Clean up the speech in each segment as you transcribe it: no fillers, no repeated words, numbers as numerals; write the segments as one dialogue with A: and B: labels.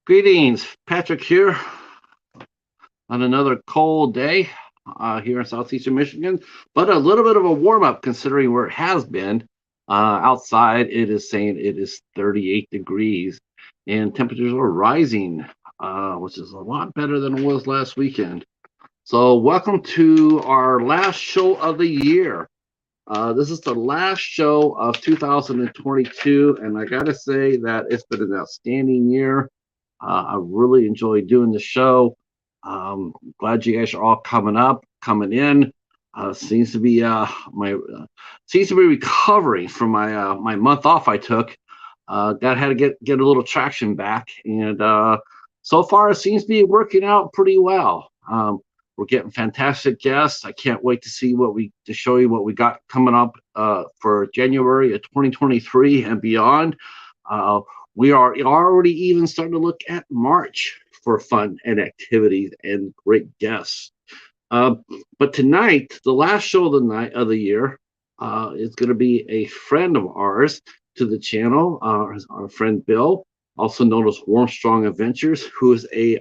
A: Greetings, Patrick here on another cold day here in southeastern Michigan, but a little bit of a warm up considering where it has been. Outside, it is saying it is 38 degrees and temperatures are rising, which is a lot better than it was last weekend. So, welcome to our last show of the year. This is the last show of 2022, and I gotta say that it's been an outstanding year. I really enjoyed doing the show. Glad you guys are all coming in. Seems to be seems to be recovering from my month off I took. Got had to get a little traction back, and so far it seems to be working out pretty well. We're getting fantastic guests. I can't wait to see to show you what we got coming up for January of 2023 and beyond. We are already even starting to look at March for fun and activities and great guests. But tonight, the last show of the night of the year, is going to be a friend of ours to the channel, our friend Bill, also known as Warmstrong Adventures, who is he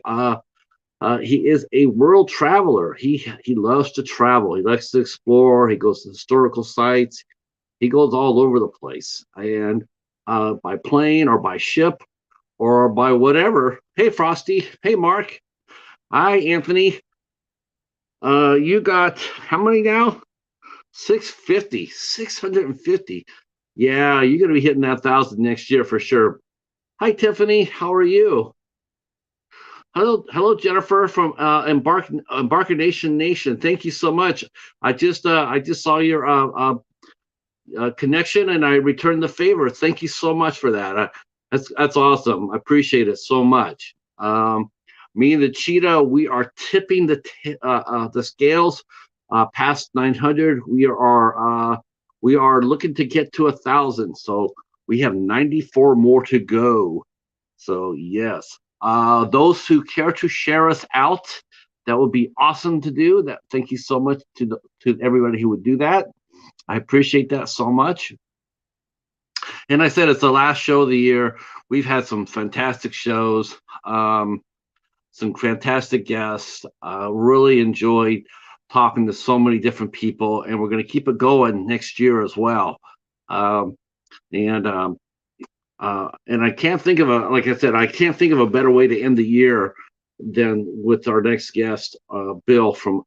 A: is a world traveler. He loves to travel. He likes to explore. He goes to historical sites. He goes all over the place, and by plane or by ship or by whatever. Hey, Frosty. Hey, Mark. Hi, Anthony. You got how many now? 650. Yeah, you're going to be hitting that 1,000 next year for sure. Hi, Tiffany. How are you? Hello, Jennifer from Embarkation Nation. Thank you so much. I just saw your connection, and I returned the favor. Thank you so much for that. That's awesome. I appreciate it so much. Me and the cheetah, we are tipping the scales past 900. We are looking to get to 1,000. So we have 94 more to go. So yes, those who care to share us out, that would be awesome to do. That. Thank you so much to everybody who would do that. I appreciate that so much. And I said it's the last show of the year. We've had some fantastic shows, some fantastic guests. Really enjoyed talking to so many different people, and we're going to keep it going next year as well. And I can't think of like I said, I can't think of a better way to end the year than with our next guest, Bill from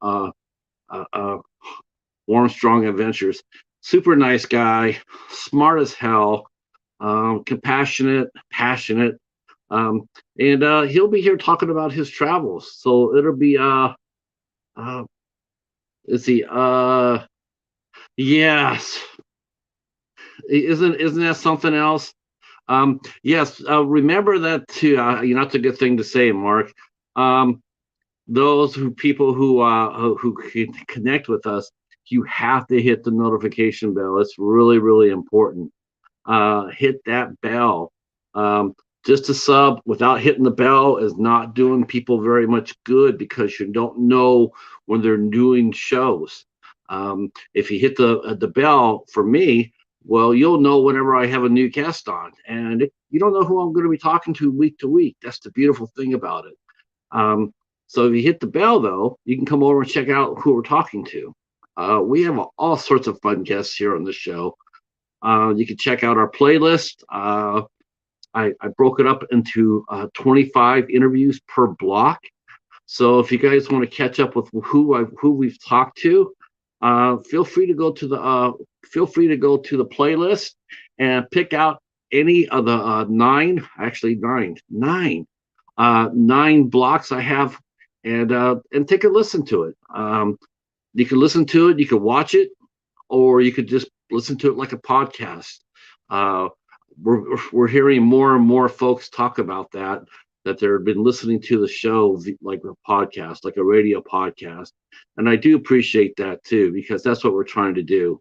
A: Warmstrong Adventures. Super nice guy, smart as hell, compassionate, passionate, and he'll be here talking about his travels. So it'll be let's see, yes, isn't that something else? Yes, remember that too. That's a good thing to say, Mark. Those people who can connect with us, you have to hit the notification bell. It's really, really important. Hit that bell. Just to sub without hitting the bell is not doing people very much good because you don't know when they're doing shows. If you hit the bell for me, well, you'll know whenever I have a new guest on, and you don't know who I'm going to be talking to week. That's the beautiful thing about it. So if you hit the bell, though, you can come over and check out who we're talking to. We have all sorts of fun guests here on the show. You can check out our playlist. I broke it up into 25 interviews per block. So if you guys want to catch up with who we've talked to, feel free to go to the playlist and pick out any of the nine blocks I have, and take a listen to it. You can listen to it, you can watch it, or you could just listen to it like a podcast. We're hearing more and more folks talk about that they've been listening to the show like a podcast, like a radio podcast. And I do appreciate that too, because that's what we're trying to do.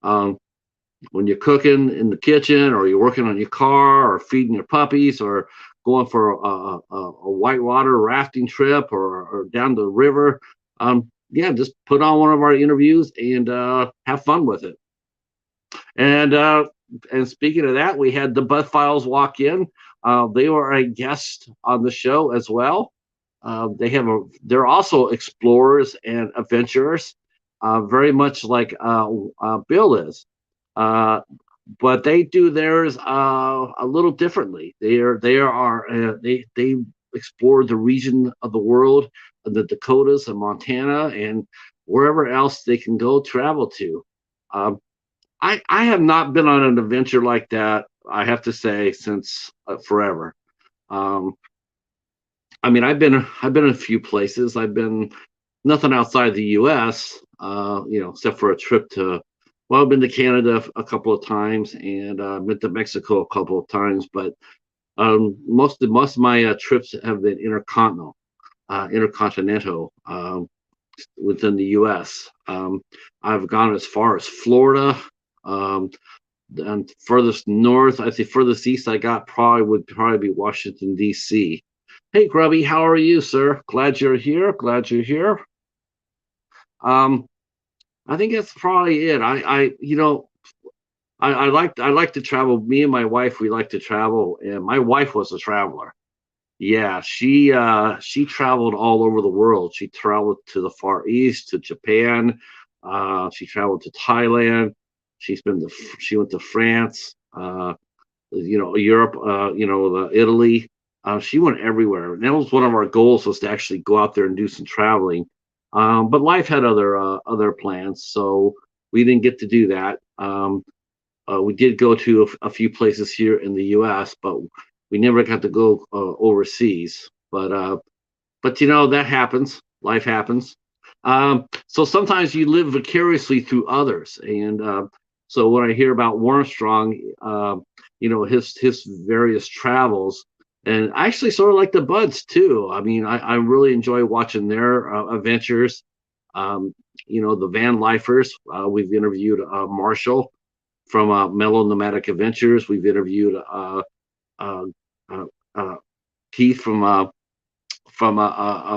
A: When you're cooking in the kitchen, or you're working on your car, or feeding your puppies, or going for a whitewater rafting trip, or down the river, just put on one of our interviews and have fun with it. And speaking of that, we had the Butt Files walk in. They were a guest on the show as well. They're also explorers and adventurers, very much like Bill is. Uh, but they do theirs a little differently. They explore the region of the world, the Dakotas and Montana, and wherever else they can go travel to. Um, I have not been on an adventure like that. I have to say since forever. Um, I mean, I've been in a few places. I've been nothing outside the U.S. Except for a trip to. Well, I've been to Canada a couple of times, and been to Mexico a couple of times. But most of my trips have been intercontinental within the U.S. I've gone as far as Florida. Um, and furthest north, I think furthest east I got would probably be Washington D.C. Hey, Grubby, how are you, sir? Glad you're here. Glad you're here. Um, I think that's probably it. I like to travel. Me and my wife, we like to travel, and my wife was a traveler. Yeah, she traveled all over the world. She traveled to the Far East, to Japan. She traveled to Thailand. She went to France. Europe. Italy. She went everywhere. And that was one of our goals, was to actually go out there and do some traveling. But life had other plans, so we didn't get to do that. We did go to a few places here in the U.S., but we never got to go overseas. But that happens. Life happens. So sometimes you live vicariously through others, and so when I hear about Warmstrong, his various travels, and I actually sort of like the Buds too. I mean, I really enjoy watching their adventures. The Van Lifers. We've interviewed Marshall from Mellow Nomadic Adventures. We've interviewed uh, uh, uh, Keith from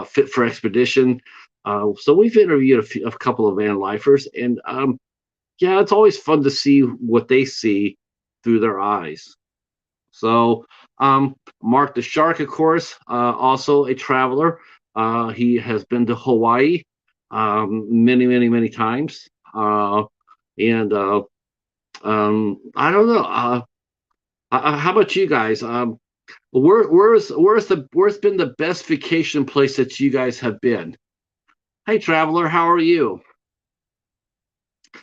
A: Fit for Expedition. So we've interviewed a couple of van lifers, and yeah, it's always fun to see what they see through their eyes. So Mark the Shark, of course, also a traveler. He has been to Hawaii many, many, many times, and I don't know. How about you guys? Where's been the best vacation place that you guys have been? Hey, traveler, how are you?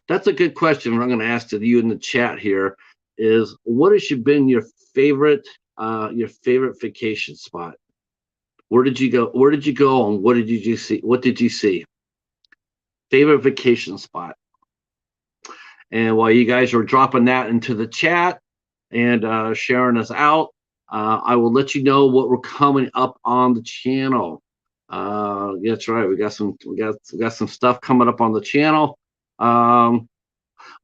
A: That's a good question. What I'm going to ask to you in the chat here is, what has been your favorite vacation spot? Where did you go? Where did you go? And what did you see? What did you see? Favorite vacation spot. And while you guys are dropping that into the chat and sharing us out, I will let you know what we're coming up on the channel. That's right. We got some stuff coming up on the channel.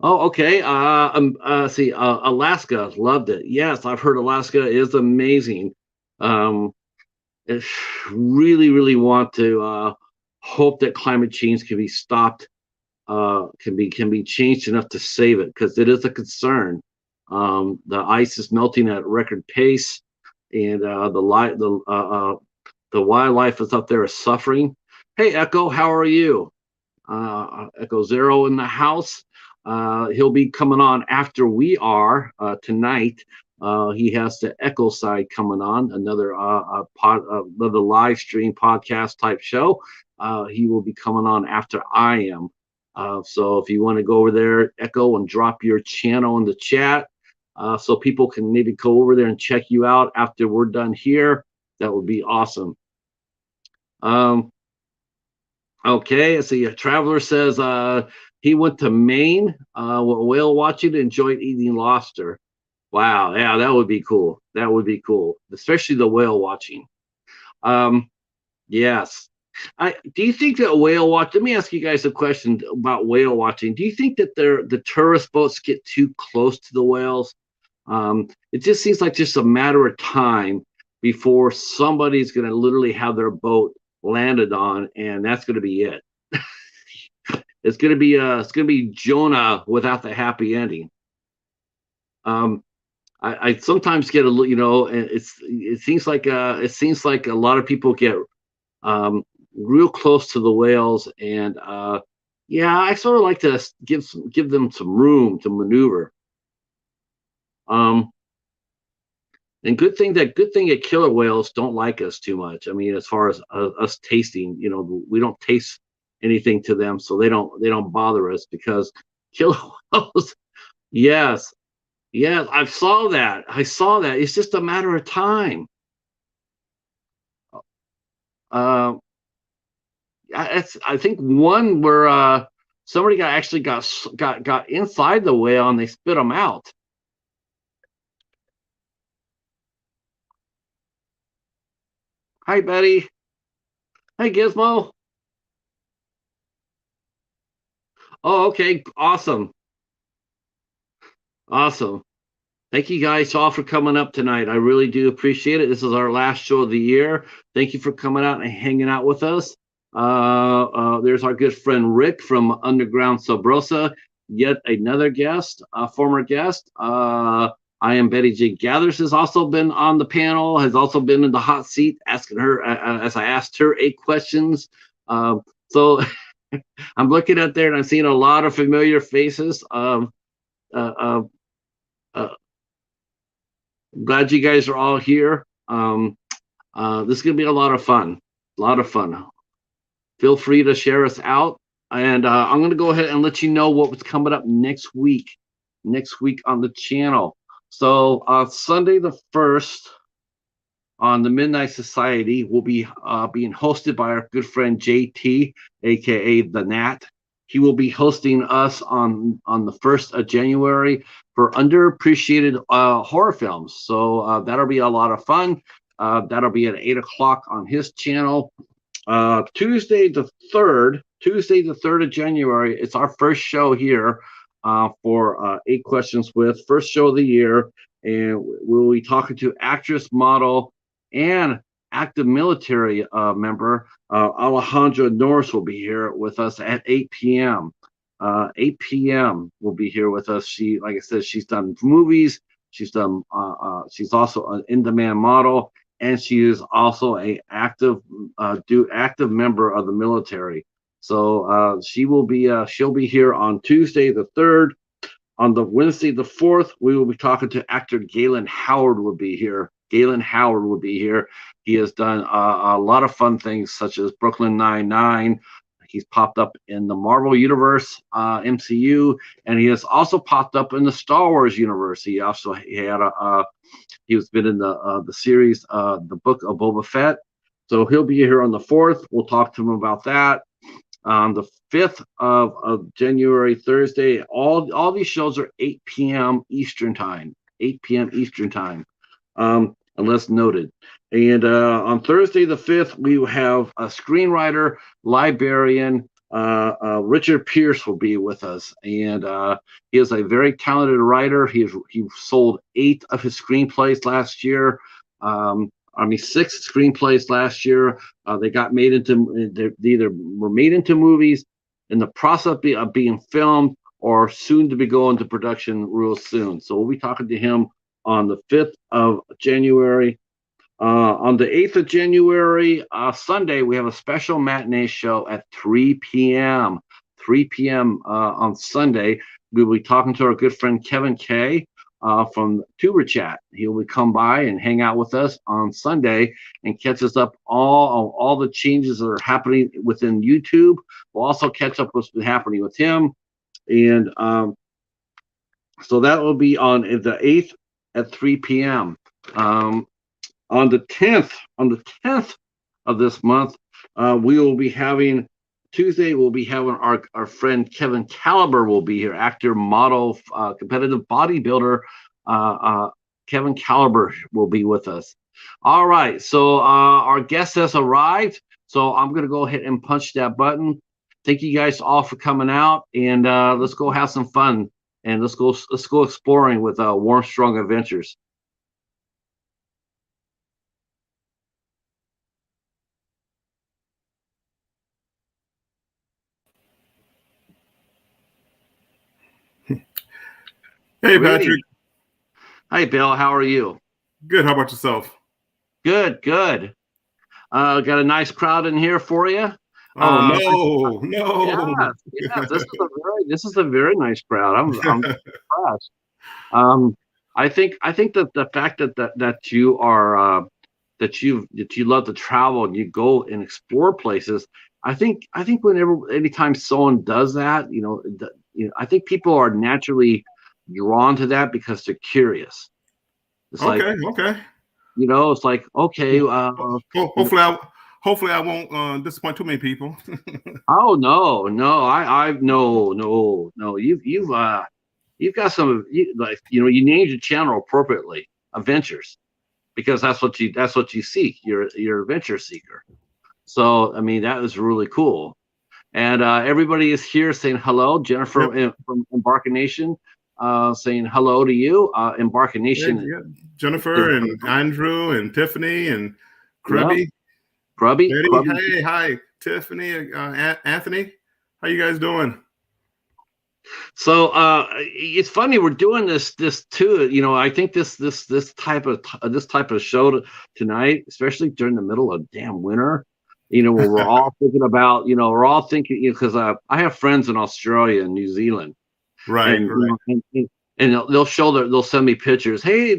A: Okay. See, Alaska, loved it. Yes, I've heard Alaska is amazing. I really, really want to hope that climate change can be stopped. Can be changed enough to save it, because it is a concern. The ice is melting at record pace, and the wildlife is up there is suffering. Hey, Echo, how are you? Echo Zero in the house. He'll be coming on after we are tonight. He has the Echo Side coming on, another another live stream podcast type show. He will be coming on after I am. So if you want to go over there, Echo, and drop your channel in the chat, so people can maybe go over there and check you out after we're done here, that would be awesome. Okay, I see a traveler says he went to Maine whale watching, enjoyed eating lobster. Wow, yeah, that would be cool. That would be cool, especially the whale watching. Yes. Do you think that whale watch? Let me ask you guys a question about whale watching. Do you think that the tourist boats get too close to the whales? It just seems like just a matter of time before somebody's going to literally have their boat landed on, and that's going to be it. It's going to be Jonah without the happy ending. I sometimes get a little, and it seems like a lot of people get um, real close to the whales, and yeah, I sort of like to give them some room to maneuver. Um, and good thing that killer whales don't like us too much. I mean, as far as us tasting, we don't taste anything to them, so they don't bother us because killer whales. Yes, yes, I saw that. It's just a matter of time. Uh, I think one where somebody got inside the whale and they spit them out. Hi, Betty. Hey, Gizmo. Oh, okay, awesome, awesome. Thank you guys all for coming up tonight. I really do appreciate it. This is our last show of the year. Thank you for coming out and hanging out with us. There's our good friend Rick from Underground Sabrosa, yet another guest, a former guest. I am Betty J. Gathers has also been on the panel, has also been in the hot seat, asking her as I asked her 8 questions. So I'm looking at there and I'm seeing a lot of familiar faces. Uh, uh, uh, Glad you guys are all here. This is going to be a lot of fun. A lot of fun. Feel free to share us out. And I'm going to go ahead and let you know what's coming up next week. Next week on the channel. So Sunday the 1st on the Midnight Society will be being hosted by our good friend JT, aka the Nat. He will be hosting us on the 1st of January for underappreciated horror films. So that'll be a lot of fun. That'll be at 8 o'clock on his channel. Tuesday the 3rd of January. It's our first show here for 8 questions with first show of the year, and we'll be talking to actress, model, and active military member Alejandra Norris will be here with us at 8 p.m. 8 p.m. will be here with us. She, like I said, she's done movies. She's also an in-demand model, and she is also a active member of the military. So she'll be here on Tuesday the 3rd. On the Wednesday the 4th, we will be talking to actor Galen Howard. Will be here. Galen Howard will be here. He has done a lot of fun things such as Brooklyn Nine-Nine. He's popped up in the Marvel Universe, MCU, and he has also popped up in the Star Wars universe. He has been in the series, the Book of Boba Fett. So he'll be here on the 4th. We'll talk to him about that. On the 5th of January, Thursday, all these shows are 8 p.m. Eastern time. 8 p.m. Eastern time, unless noted. And on Thursday the 5th, we will have a screenwriter, librarian, Richard Pierce will be with us, and he is a very talented writer. He sold 8 of his screenplays last year. 6 screenplays last year. They got made into they either were made into movies, in the process of being filmed, or soon to be going to production real soon. So we'll be talking to him on the 5th of January. On the 8th of January, Sunday, we have a special matinee show at 3 p.m. 3 p.m. On Sunday. We will be talking to our good friend Kevin Kay from Tuber Chat. He will come by and hang out with us on Sunday and catch us up all the changes that are happening within YouTube. We'll also catch up what's been happening with him. And so that will be on the 8th at 3 p.m. On the 10th of this month, we will be having Tuesday. We'll be having our friend Kevin Caliber will be here, actor, model, competitive bodybuilder. Kevin Caliber will be with us. All right, so our guest has arrived. So I'm gonna go ahead and punch that button. Thank you guys all for coming out, and let's go have some fun, and let's go exploring with Warmstrong Adventures.
B: Hey, Patrick.
A: Hi, Bill. How are you?
B: Good. How about yourself?
A: Good, good. Got a nice crowd in here for you.
B: Oh
A: Uh,
B: no,
A: yes,
B: no.
A: yes. This is a very nice crowd. I'm impressed. Um, I think that the fact that you are that you love to travel and you go and explore places. I think whenever anytime someone does that, I think people are naturally drawn to that because they're curious. It's like
B: Okay, okay.
A: it's like okay, you know,
B: Hopefully I won't disappoint too many people.
A: oh no, no, you've got you named your channel appropriately, Adventures, because that's what you seek. You're a adventure seeker. So I mean that is really cool. And everybody is here saying hello.
B: Yep.
A: Jennifer from Embarking Nation saying hello to you. Embarking
B: Yeah,
A: Nation
B: yeah.
A: is
B: Jennifer and Andrew and Tiffany and
A: yep,
B: Krubby,
A: Grubby,
B: Betty.
A: Grubby.
B: Hey, hi, Tiffany, Anthony. How you guys doing?
A: So it's funny we're doing this too. I think this type of show tonight, especially during the middle of damn winter. Where we're all thinking about, we're all thinking because I have friends in Australia and New Zealand,
B: Right,
A: and
B: right.
A: and they'll send me pictures. Hey,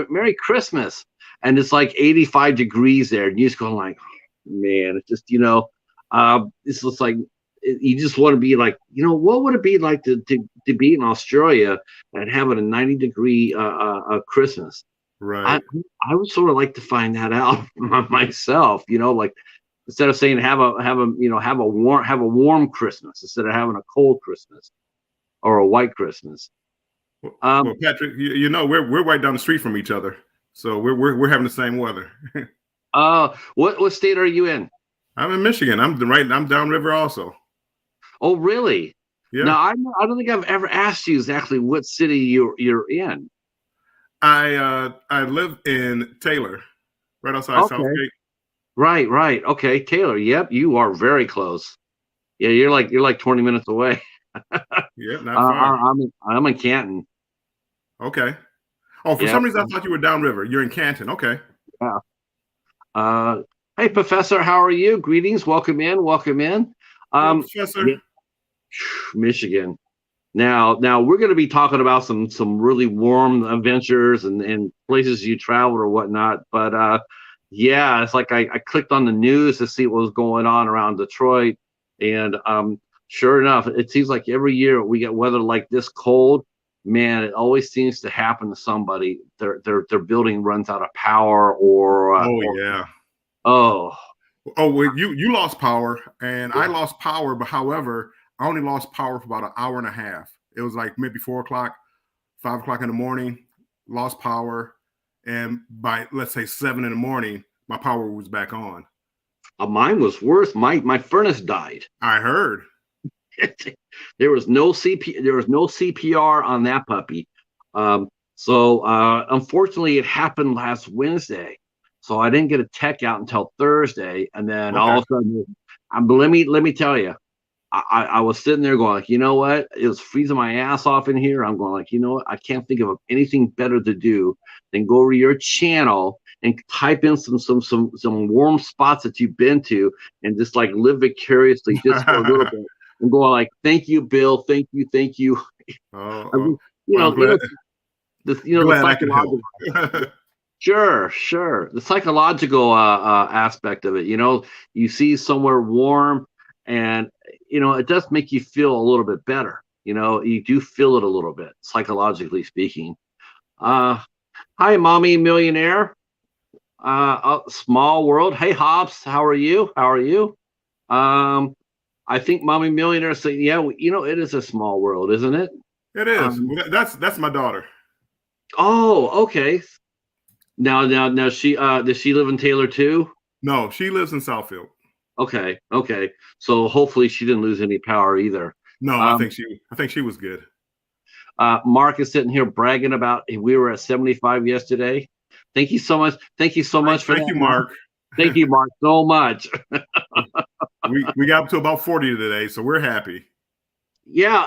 A: Merry Christmas, and it's like 85 degrees there, and you just going like, man, it's just it's just like you just want to be like, what would it be like to be in Australia and having a 90-degree Christmas? I
B: Right.
A: I would sort of like to find that out myself. Like instead of saying have a warm Christmas instead of having a cold Christmas or a white Christmas.
B: Well,
A: Um,
B: Patrick, we're right down the street from each other, so we're having the same weather.
A: what state are you in?
B: I'm in Michigan. I'm downriver also.
A: Oh, really?
B: Yeah.
A: Now I don't think I've ever asked you exactly what city you're in.
B: I live in Taylor, right outside
A: Okay,
B: Southgate.
A: right, right. Okay, Taylor. Yep, you are very close. Yeah, you're like 20 minutes away.
B: Yeah, not far.
A: I'm in Canton.
B: Okay. Oh, for
A: Yep.
B: some reason I thought you were downriver. You're in Canton. Okay.
A: Yeah. Uh, hey, Professor, how are you? Greetings. Welcome in. Welcome in.
B: Hello,
A: Yeah,
B: Professor.
A: Michigan. Now we're going to be talking about some really warm adventures and places you traveled or whatnot. But yeah, it's like I clicked on the news to see what was going on around Detroit, and sure enough, it seems like every year we get weather like this cold. Man, it always seems to happen to somebody. Their building runs out of power,
B: Oh
A: or
B: yeah.
A: oh
B: Oh, well, you lost power and I lost power, but however, I only lost power for about an hour and a half. It was like maybe 4 o'clock, 5 o'clock in the morning, lost power, and by let's say 7 in the morning, my power was back on.
A: mine was worse. My furnace died.
B: I heard.
A: There was no CPR on that puppy. So unfortunately, it happened last Wednesday. So I didn't get a tech out until Thursday, and then all
B: Okay.
A: of a sudden, let me tell you, I was sitting there going like, you know what? It was freezing my ass off in here. I'm going like, you know what? I can't think of anything better to do than go over your channel and type in some warm spots that you've been to and just like live vicariously just for a little bit and going like, thank you, Bill. Thank you. Thank you. I
B: Oh,
A: mean, you
B: well, I'm
A: know, you
B: glad
A: know, the
B: glad I can help.
A: psychological. Sure, sure. The psychological aspect of it, you see somewhere warm, and it does make you feel a little bit better. You do feel it a little bit, psychologically speaking. Uh, Hi, mommy millionaire. Small world. Hey, Hobbs, how are you? How are you? Um, I think mommy millionaire saying, yeah, it is a small world, isn't it?
B: It is.
A: Um,
B: Well, that's my daughter.
A: oh, okay. Now, she does she live in Taylor too?
B: No, she lives in Southfield.
A: Okay, okay. So hopefully she didn't lose any power either.
B: No,
A: Um,
B: I think she was good.
A: Mark is sitting here bragging about we were at 75 yesterday. Thank you so much. Thank you so much for
B: Thank
A: that,
B: you,
A: Mark.
B: Mark.
A: Thank you, Mark, so much.
B: We got up to about 40 today, so we're happy.
A: Yeah,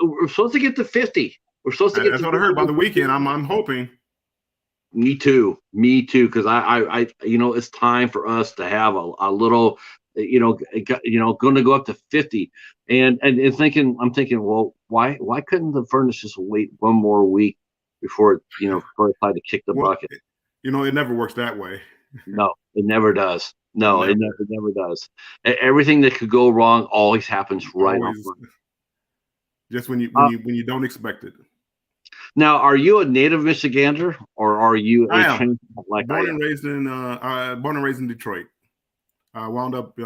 A: we're supposed to get to 50. We're supposed to get
B: That's
A: to
B: what I
A: 50
B: heard about the
A: before
B: weekend. I'm hoping.
A: Me too. Me too. Because it's time for us to have a little, going to go up to 50, and thinking, I'm thinking, well, why couldn't the furnace just wait one more week before before it decided to kick the
B: Well,
A: bucket?
B: it never works that way.
A: No, it never does.
B: It
A: No,
B: never.
A: it never does. Everything that could go wrong always happens right on
B: Always,
A: time.
B: just when you don't expect it.
A: Now, are you a native Michigander or are you
B: I
A: a
B: am
A: transplant like I am?
B: born and raised in Detroit. I wound up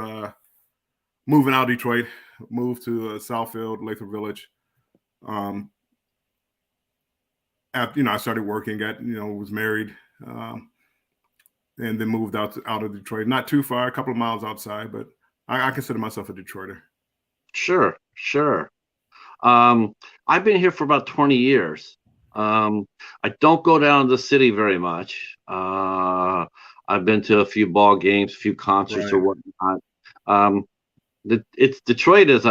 B: moving out of Detroit, moved to Southfield, Lathrop Village. Um, after, I started working, was married, and then moved out of Detroit. Not too far, a couple of miles outside, but I consider myself a Detroiter.
A: Sure, sure. I've been here for about 20 years. I don't go down to the city very much. I've been to a few ball games, a few concerts or
B: Right.
A: whatnot. Um, it's Detroit is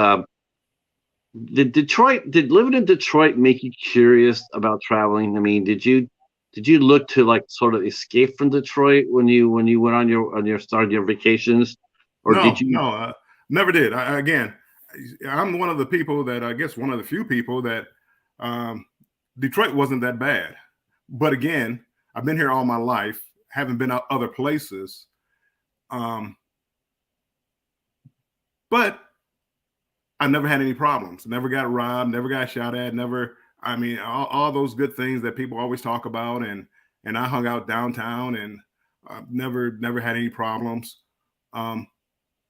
A: did living in Detroit make you curious about traveling? I mean, did you look to like sort of escape from Detroit when you went on your started your vacations, or did
B: No,
A: you?
B: no, never did. Again, I'm one of the people that I guess one of the few people that um, Detroit wasn't that bad. But again, I've been here all my life, haven't been out other places. Um, but I never had any problems. Never got robbed. Never got shot at. Never. I mean, all those good things that people always talk about, and I hung out downtown, and never had any problems. Um,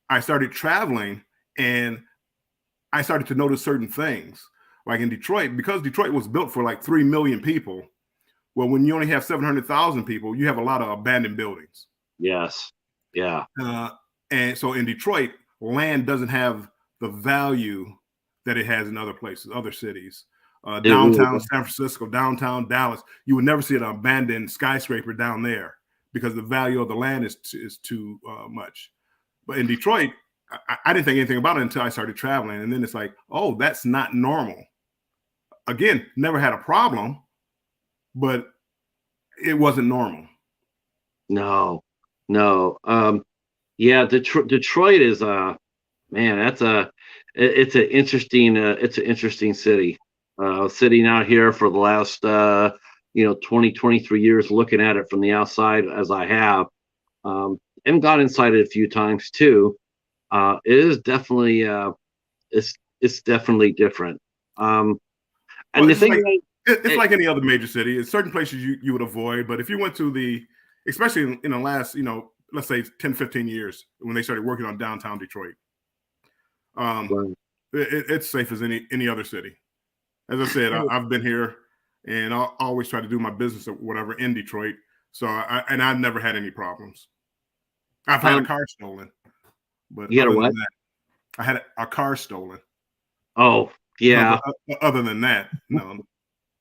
B: I started traveling, and I started to notice certain things, like in Detroit, because Detroit was built for like 3 million people. Well, when you only have 700,000 people, you have a lot of abandoned buildings.
A: Yes, yeah.
B: Uh, and so in Detroit, land doesn't have the value that it has in other places, other cities.
A: It really
B: Downtown San Francisco, downtown Dallas, you would never see an abandoned skyscraper down there because the value of the land is too much. But in Detroit, I didn't think anything about it until I started traveling. And then it's like, oh, that's not normal. Again, never had a problem, but it wasn't normal.
A: no, no. Yeah, Detroit is man, it's an interesting city. Sitting out here for the last 20, 23 years, looking at it from the outside as I have, and got inside it a few times too. It is definitely it's definitely different. Um,
B: Well,
A: and the thing,
B: it's
A: eh,
B: like any other major city. In certain places you would avoid, but if you went to especially in the last, let's say 10, 15 years when they started working on downtown Detroit, um,
A: well,
B: it's safe as any other city. As I said, I've been here, and I always try to do my business or whatever in Detroit. So I've never had any problems. I've had a
A: um,
B: car stolen, but
A: you got a
B: other than
A: what?
B: that, I had a car stolen.
A: Oh,
B: Other,
A: yeah.
B: other than that, no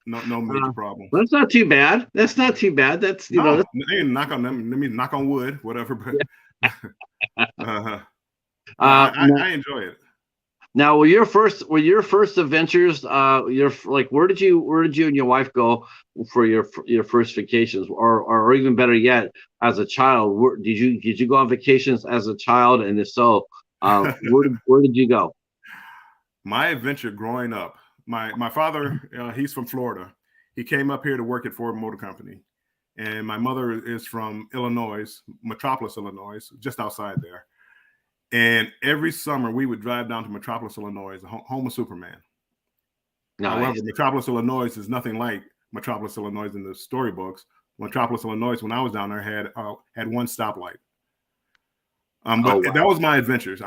B: major
A: Uh,
B: problems.
A: that's not too bad. That's not too bad. That's
B: No,
A: that's,
B: they didn't knock on them. Let me knock on wood, whatever. But uh, no,
A: now,
B: I enjoy it.
A: now, were your first adventures? Your like, where did you and your wife go for your first vacations, or even better yet, as a child? Did you go on vacations as a child, and if so, where did you go?
B: My adventure growing up. My father, he's from Florida. He came up here to work at Ford Motor Company, and my mother is from Illinois, Metropolis, Illinois, just outside there. And every summer we would drive down to Metropolis, Illinois, home of Superman. However,
A: Nice.
B: Metropolis, Illinois is nothing like Metropolis, Illinois in the storybooks. Metropolis, Illinois, when I was down there, had one stoplight.
A: Oh
B: But that
A: wow.
B: was my adventures.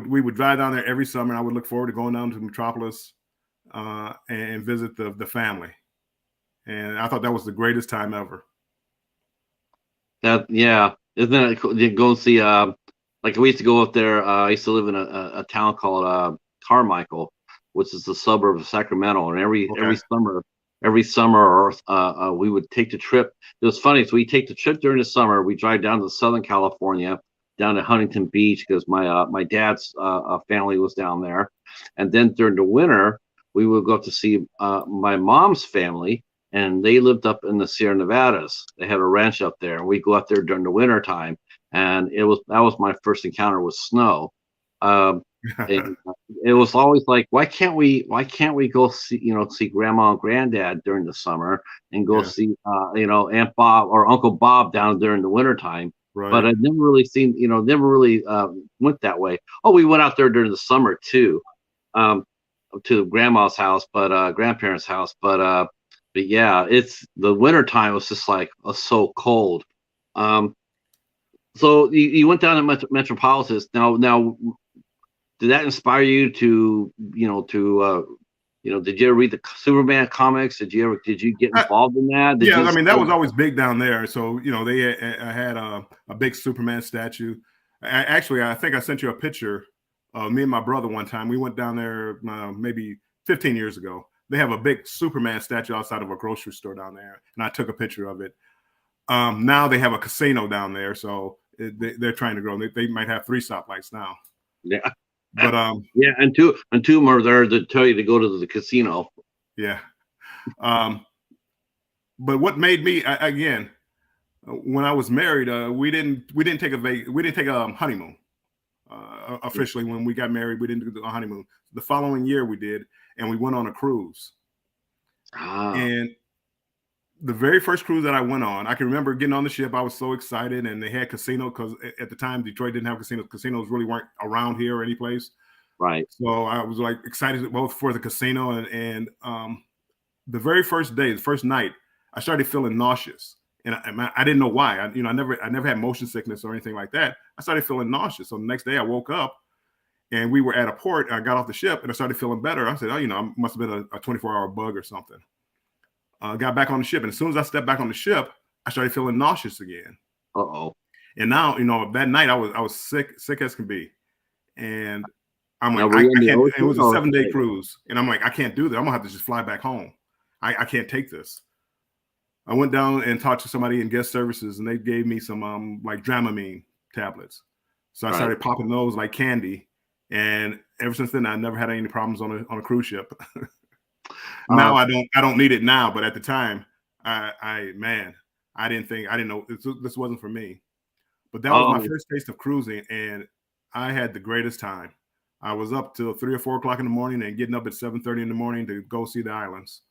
B: We would drive down there every summer, and I would look forward to going down to Metropolis and visit the family. And I thought that was the greatest time ever.
A: That yeah. Isn't that cool? You go and see like we used to go up there. I used to live in a town called Carmichael, which is the suburb of Sacramento, and every
B: Okay.
A: summer, or we would take the trip. It was funny. So we take the trip during the summer. We drive down to Southern California, down to Huntington Beach because my dad's family was down there, and then during the winter we would go up to see my mom's family, and they lived up in the Sierra Nevadas. They had a ranch up there, and we go out there during the winter time, and that was my first encounter with snow. Um, and it was always like, why can't we go see, see grandma and granddad during the summer, and go
B: Yeah.
A: see, Aunt Bob or Uncle Bob down during the winter time. But
B: Right.
A: I've never really seen, never really went that way. Oh, we went out there during the summer too, um, to grandma's house, but grandparents' house. But yeah, it's the winter time was just like so cold. Um, so you went down to Metropolitan. Now, did that inspire you to, did you ever read the Superman comics? Did you get involved in that? Did
B: Yeah,
A: you
B: I
A: just
B: mean that was always big down there. So they had a big Superman statue. Actually, I think I sent you a picture of me and my brother one time. We went down there maybe 15 years ago. They have a big Superman statue outside of a grocery store down there, and I took a picture of it. Now they have a casino down there, so they're trying to grow. They might have 3 stoplights now.
A: yeah.
B: But
A: Yeah, and two more there to tell you to go to the casino.
B: yeah. But what made me again, when I was married, we didn't take a honeymoon. Officially, when we got married, we didn't do a honeymoon. The following year we did, and we went on a cruise.
A: Ah,
B: And the very first cruise that I went on, I can remember getting on the ship. I was so excited, and they had casino because at the time Detroit didn't have casinos. Casinos really weren't around here or any place.
A: right.
B: So I was like excited both for the casino and the very first day, the first night, I started feeling nauseous, and I didn't know why. I never had motion sickness or anything like that. I started feeling nauseous. So the next day, I woke up, and we were at a port. And I got off the ship, and I started feeling better. I said, "Oh, I must have been a 24-hour bug or something." Got back on the ship, and as soon as I stepped back on the ship, I started feeling nauseous again.
A: Uh-oh.
B: And now, that night I was sick as can be, and I'm
A: Now,
B: like,
A: were you in
B: I
A: the
B: can't. It
A: ocean
B: was a
A: or
B: 7-day cruise, and I'm like, I can't do that. I'm gonna have to just fly back home. I can't take this. I went down and talked to somebody in guest services, and they gave me some like Dramamine tablets. So I
A: right?
B: started popping those like candy, and ever since then, I never had any problems on a cruise ship. Now
A: Uh,
B: I don't need it now, but at the time, I didn't know this wasn't for me. But that was my
A: um,
B: first taste of cruising, and I had the greatest time. I was up till 3 or 4 o'clock in the morning and getting up at 7:30 in the morning to go see the islands.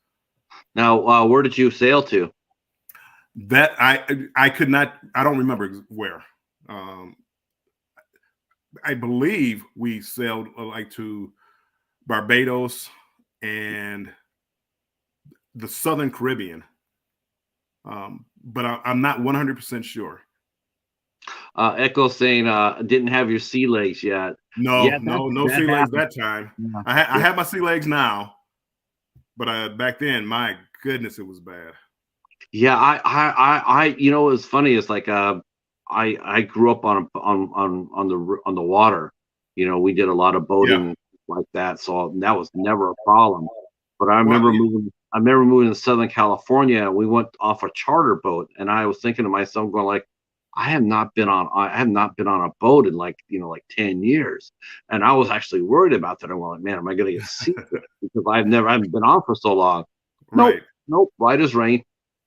A: Now, where did you sail to?
B: That I could not. I don't remember where. Um, I believe we sailed like to Barbados and the Southern Caribbean, but I'm not 100% sure.
A: Echo saying didn't have your sea legs yet.
B: No,
A: Yeah,
B: no
A: that
B: sea legs
A: happens.
B: that time.
A: Yeah,
B: I
A: yeah.
B: have my sea legs now, but back then, my goodness, it was bad.
A: Yeah, what's funny is like I grew up on the water. We did a lot of
B: Yeah.
A: boating like that, so that was never a problem. But I
B: Well,
A: remember moving. I remember moving to Southern California. We went off a charter boat, and I was thinking to myself, going like, I have not been on a boat in like 10 years, and I was actually worried about that. I'm like, man, am I going to get seasick because I haven't been on for so long. Nope,
B: right.
A: nope, right as rain,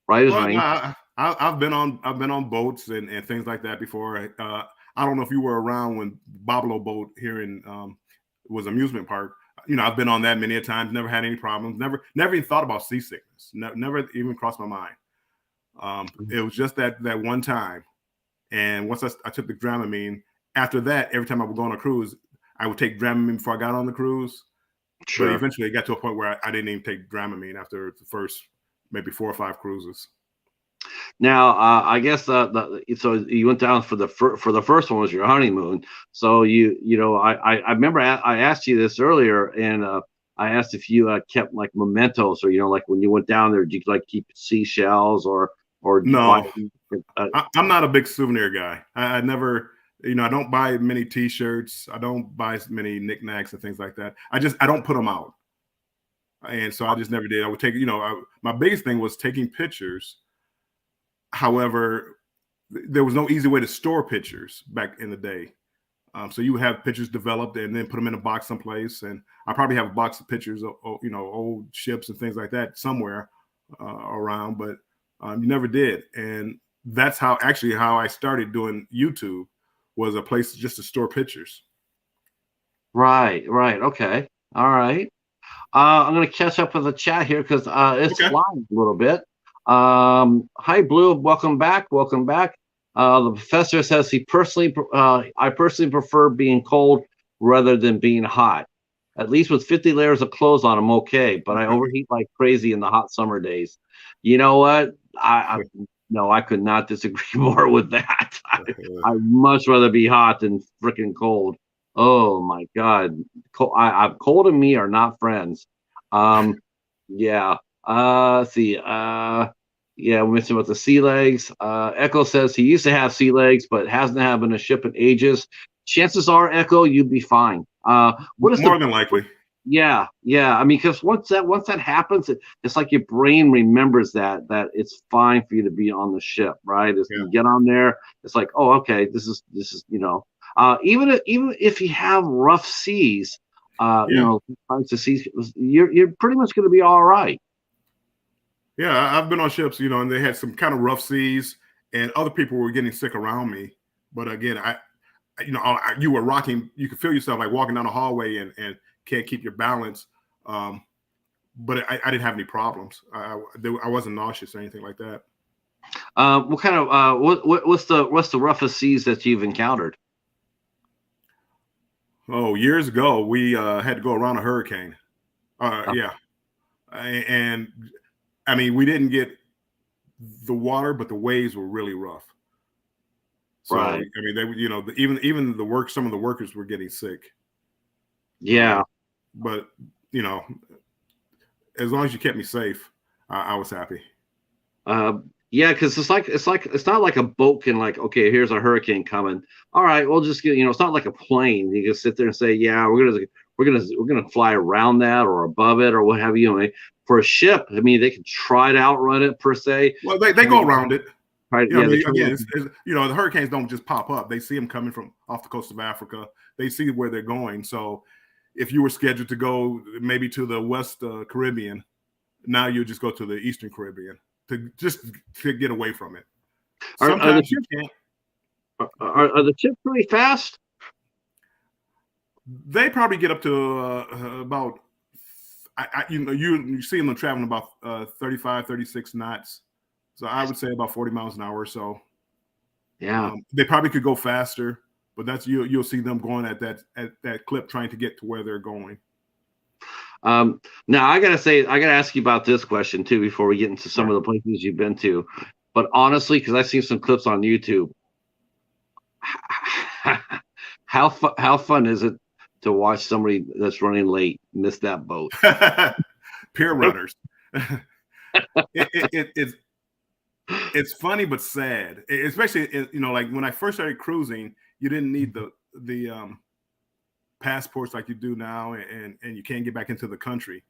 A: right as
B: Well, no,
A: rain.
B: I've been on boats and things like that before. I don't know if you were around when Boblo Boat here in was amusement park. I've been on that many a times. Never had any problems. Never even thought about seasickness. Never even crossed my mind. It was just that one time. And once I took the Dramamine, after that, every time I would go on a cruise, I would take Dramamine before I got on the cruise. But
A: Sure.
B: eventually, it got to a point where I didn't even take Dramamine after the first maybe 4 or 5 cruises.
A: Now, I guess so you went down for for the first one was your honeymoon. So I remember I asked you this earlier, and I asked if you kept like mementos, or like when you went down there, did you like keep seashells or did you buy?
B: No,
A: Uh,
B: I'm not a big souvenir guy. I never, I don't buy many T-shirts. I don't buy many knickknacks and things like that. I don't put them out, and so I just never did. I would take, my biggest thing was taking pictures. However, there was no easy way to store pictures back in the day. So you would have pictures developed and then put them in a box someplace. And I probably have a box of pictures of old ships and things like that somewhere around, but you never did. And that's how I started doing YouTube, was a place just to store pictures.
A: Right. Okay. All right. I'm going to catch up with the chat here because it's
B: Okay.
A: flying a little bit. Hi, Blue. Welcome back. The professor says I personally prefer being cold rather than being hot. At least with 50 layers of clothes on, I'm okay, but I overheat like crazy in the hot summer days. You know what? No, I could not disagree more with that. I'd much rather be hot than freaking cold. Oh my God. Cold and me are not friends. Yeah. Let's see. Yeah, we mentioned about the sea legs. Echo says he used to have sea legs, but hasn't had a ship in ages. Chances are, Echo, you'd be fine. What is
B: More than likely.
A: Yeah. I mean, because once that happens, it's like your brain remembers that it's fine for you to be on the ship, right? You get on there, it's like, oh, okay, this is even if you have rough seas, times the seas, you're pretty much going to be all right.
B: Yeah, I've been on ships, and they had some kind of rough seas, and other people were getting sick around me. But again, you were rocking. You could feel yourself like walking down the hallway and can't keep your balance. But I didn't have any problems. I wasn't nauseous or anything like that.
A: What kind of what's the roughest seas that you've encountered?
B: Oh, years ago, we had to go around a hurricane. Yeah, and I mean, we didn't get the water, but the waves were really rough. So
A: right.
B: I mean, they even some of the workers were getting sick.
A: Yeah,
B: but as long as you kept me safe, I was happy.
A: Yeah, because it's not like a boat can okay, here's a hurricane coming. All right, we'll just get it's not like a plane. You can sit there and say, yeah, we're gonna fly around that or above it or what have you. For a ship, I mean, they can try to outrun it per se.
B: Well, they go around it.
A: Right?
B: Yeah, again, the hurricanes don't just pop up. They see them coming from off the coast of Africa. They see where they're going. So if you were scheduled to go maybe to the West Caribbean, now you just go to the Eastern Caribbean to get away from it. Sometimes you can't.
A: Are the ships really fast?
B: They probably get up to about, you see them traveling about 35, 36 knots. So I would say about 40 miles an hour or so.
A: Yeah.
B: They probably could go faster, but that's you'll see them going at that clip trying to get to where they're going.
A: Now I gotta ask you about this question too before we get into some of the places you've been to. But honestly, because I've seen some clips on YouTube, how fun is it to watch somebody that's running late miss that boat?
B: Pier runners. It's funny but sad, especially like when I first started cruising, you didn't need the passports like you do now, and you can't get back into the country.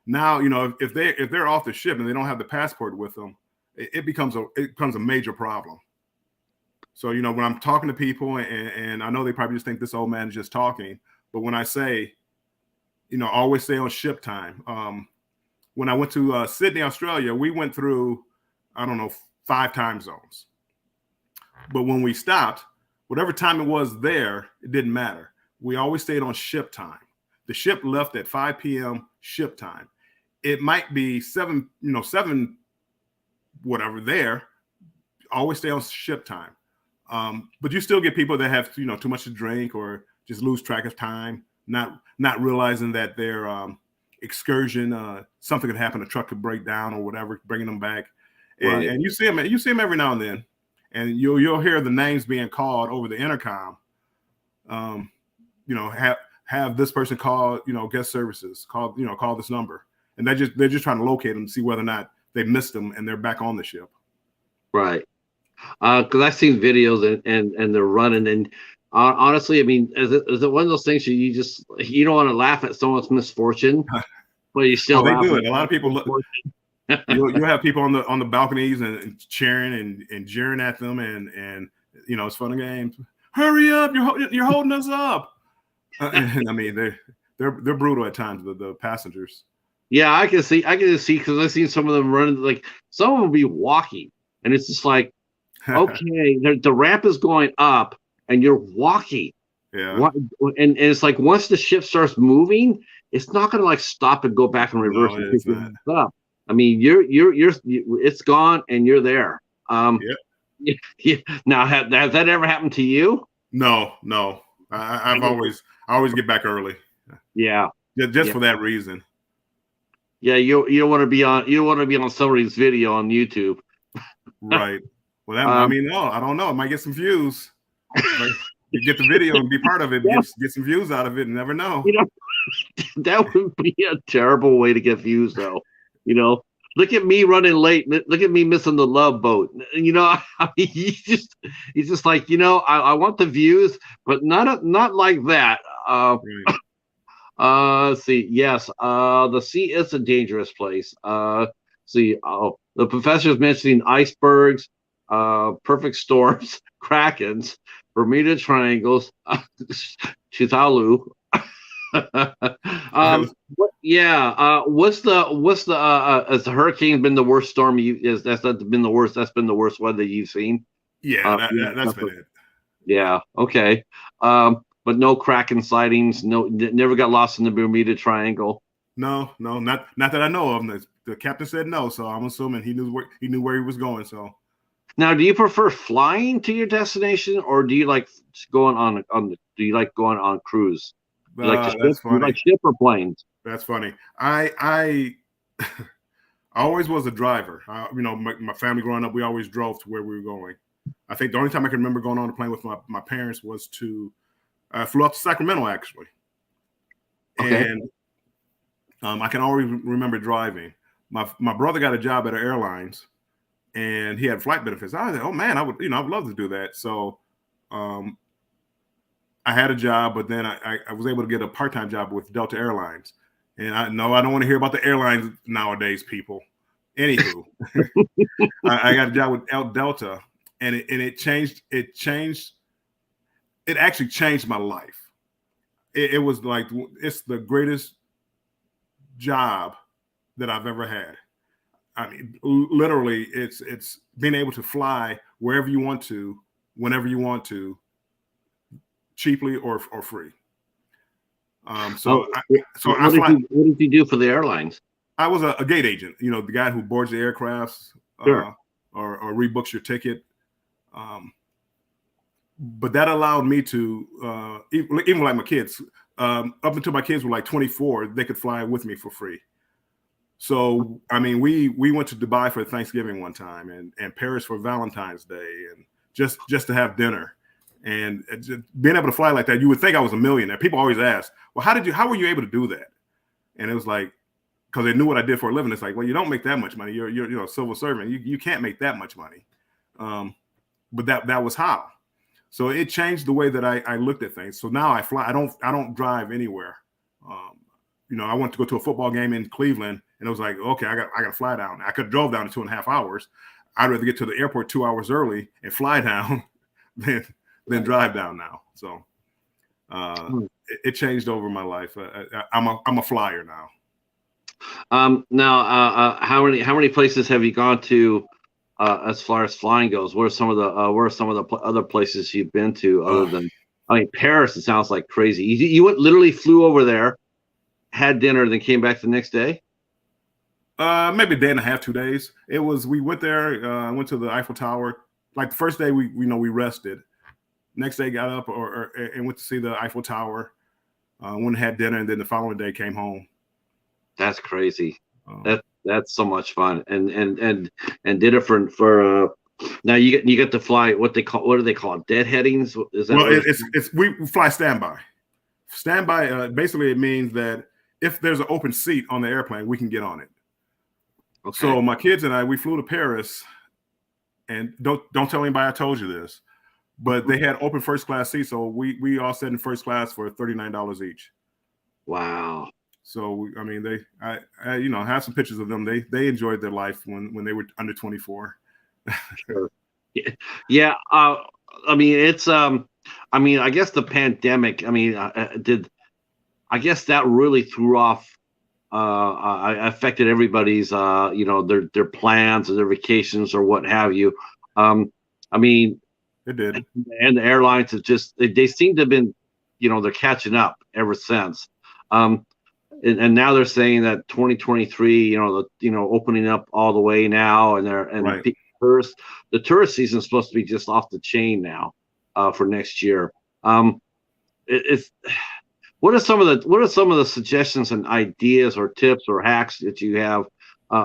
B: Now, if they're off the ship and they don't have the passport with them, it becomes a major problem. So when I'm talking to people, and I know they probably just think this old man is just talking, but when I say, always stay on ship time. When I went to Sydney, Australia, we went through, I don't know, 5 time zones. But when we stopped, whatever time it was there, it didn't matter. We always stayed on ship time. The ship left at 5 p.m. ship time. It might be 7 whatever there. Always stay on ship time. But you still get people that have too much to drink or just lose track of time, not realizing that their excursion, something could happen, a truck could break down or whatever, bringing them back. And you see them every now and then, and you'll hear the names being called over the intercom. Have this person call, guest services, call this number, and they're just trying to locate them to see whether or not they missed them and they're back on the ship.
A: Right. Because I've seen videos and they're running, and honestly, I mean, is it one of those things you don't want to laugh at someone's misfortune, but you still
B: they do it. A lot of people you'll have people on the balconies and cheering and jeering at them, and it's fun and games. Hurry up! You're holding us up. And I mean, they're brutal at times. The passengers.
A: Yeah, I can see because I've seen some of them running. Like some of them will be walking, and it's just like, okay, the ramp is going up, and you're walking.
B: Yeah.
A: What? And it's like once the ship starts moving, it's not going to like stop and go back and reverse
B: No,
A: and pick
B: it's not.
A: you up. I mean, it's gone, and you're there.
B: Yep.
A: Yeah. Now, has that ever happened to you?
B: No, no. I always get back early.
A: Yeah,
B: Just
A: yeah,
B: for that reason.
A: yeah. You don't want to be on somebody's video on YouTube.
B: Right. Well, I
A: Um,
B: mean, no, I don't know. It might get some views. Like you get the video and be part of it,
A: yeah,
B: get some views out of it, and never know.
A: you know that would be a terrible way to get views, though. You know, look at me running late. Look at me missing the love boat. I mean, he's just like, I want the views, but not like that.
B: Right.
A: Let's see. Yes, the sea is a dangerous place. See, the professor's mentioning icebergs, perfect storms, krakens, Bermuda triangles, Tuvalu.
B: Really?
A: Yeah. Has the hurricane been the worst storm that's not been the worst? That's been the worst weather you've seen.
B: Yeah, that's been it.
A: Yeah. Okay. But no Kraken sightings. No, never got lost in the Bermuda Triangle.
B: No, not that I know of. The captain said no, so I'm assuming he knew where he was going. So
A: Now, do you prefer flying to your destination, or do you like going Do you like going on cruise? Do you like to ship?
B: that's
A: Do you like
B: funny.
A: ship or planes?
B: That's funny. I I always was a driver. My family growing up, we always drove to where we were going. I think the only time I can remember going on a plane with my parents was to flew up to Sacramento actually,
A: Okay.
B: and I can always remember driving. My brother got a job at airlines, and he had flight benefits. I was like, oh man, I would love to do that. So um, I had a job, but then I was able to get a part-time job with Delta Airlines. And I know I don't want to hear about the airlines nowadays, people. Anywho, I got a job with Delta, and it changed. It actually changed my life. It was like it's the greatest job that I've ever had. I mean, literally, it's being able to fly wherever you want to, whenever you want to, cheaply or free.
A: Oh,
B: I fly.
A: what did you do for the airlines?
B: I was a gate agent. The guy who boards the aircrafts
A: Sure.
B: or rebooks your ticket. But that allowed me to even like my kids. Up until my kids were like 24, they could fly with me for free. So I mean, we went to Dubai for Thanksgiving one time, and Paris for Valentine's Day, and just to have dinner. And just being able to fly like that, you would think I was a millionaire. People always ask, well, how were you able to do that? And it was like, because they knew what I did for a living. It's like, well, you don't make that much money. You're a civil servant. You can't make that much money. But that was how. So it changed the way that I looked at things. So now I fly. I don't drive anywhere. I went to go to a football game in Cleveland, and it was like, okay, I got to fly down. I could have drove down in 2.5 hours. I'd rather get to the airport 2 hours early and fly down than drive down now. So it changed over my life. I'm a flyer now.
A: Now, how many places have you gone to as far as flying goes? Where are some of the other places you've been to other than? I mean, Paris. It sounds like crazy. You literally flew over there, had dinner, then came back the next day.
B: Maybe a day and a half, 2 days. We went there, went to the Eiffel Tower. Like the first day we rested. Next day got up and went to see the Eiffel Tower. Went and had dinner, and then the following day came home.
A: That's crazy. That's so much fun. And did it for now you get to fly what do they call it? Deadheadings? Is that
B: we fly standby. Standby basically it means that if there's an open seat on the airplane, we can get on it. Okay. So my kids and I, we flew to Paris, and don't tell anybody I told you this, but they had open first class seats, so we all sat in first class for $39 each.
A: Wow.
B: So I mean, I have some pictures of them. They enjoyed their life when they were under 24.
A: Sure. Yeah. I mean, it's I mean, I guess the pandemic. I mean, I guess that really threw off affected everybody's, their plans or their vacations or what have you. I mean,
B: It did.
A: and the airlines have just they seem to have been, they're catching up ever since. And now they're saying that 2023, opening up all the way now, and
B: Right.
A: the tourist season is supposed to be just off the chain now, for next year. Um, it's what are some of the suggestions and ideas or tips or hacks that you have?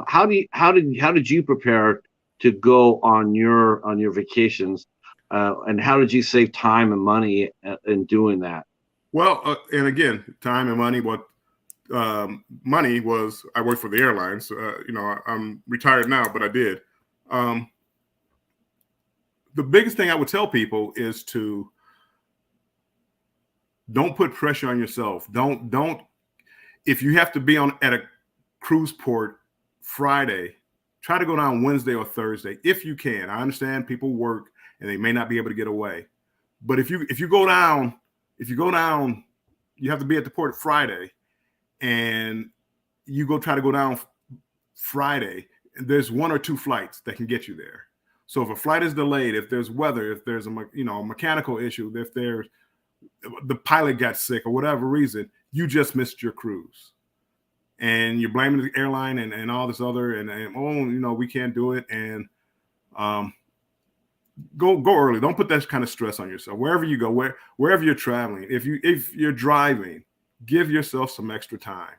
A: How did you prepare to go on your vacations, and how did you save time and money in doing that?
B: Well, and again, time and money. What money was, I worked for the airlines. I'm retired now, but I did. Um, the biggest thing I would tell people is to don't put pressure on yourself. Don't if you have to be on at a cruise port Friday, try to go down Wednesday or Thursday if you can. I understand people work and they may not be able to get away, but if you go down, you have to be at the port Friday, and you try to go down Friday. And there's one or two flights that can get you there. So if a flight is delayed, if there's weather, if there's a mechanical issue, if there's the pilot got sick or whatever reason, you just missed your cruise. And you're blaming the airline and all this other and we can't do it. And go early. Don't put that kind of stress on yourself. Wherever you go, wherever you're traveling, if you're driving, give yourself some extra time.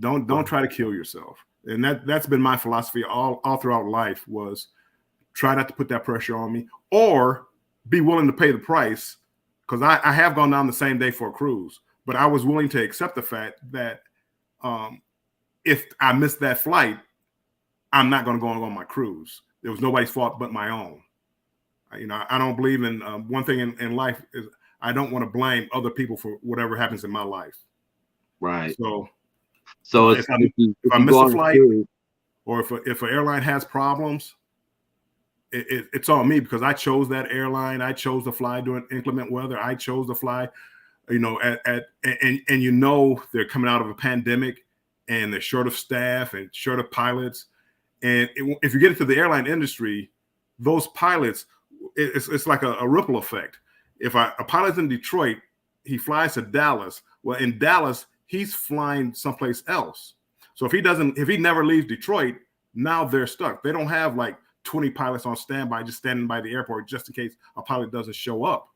B: Don't try to kill yourself. And that's been my philosophy all throughout life, was try not to put that pressure on me, or be willing to pay the price. Because I have gone down the same day for a cruise, but I was willing to accept the fact that if I missed that flight, I'm not going to go on my cruise. There was nobody's fault but my own. I don't believe in one thing in life is I don't want to blame other people for whatever happens in my life.
A: Right.
B: So
A: If
B: I
A: you
B: miss
A: go
B: a
A: on a
B: flight,
A: cruise,
B: or if an airline has problems, it's on me, because I chose that airline. I chose to fly during inclement weather. I chose to fly, and they're coming out of a pandemic, and they're short of staff and short of pilots. And if you get into the airline industry, those pilots, it's like a ripple effect. If a pilot's in Detroit, he flies to Dallas. Well, in Dallas, he's flying someplace else. So if he never leaves Detroit, now they're stuck. They don't have like 20 pilots on standby just standing by the airport just in case a pilot doesn't show up.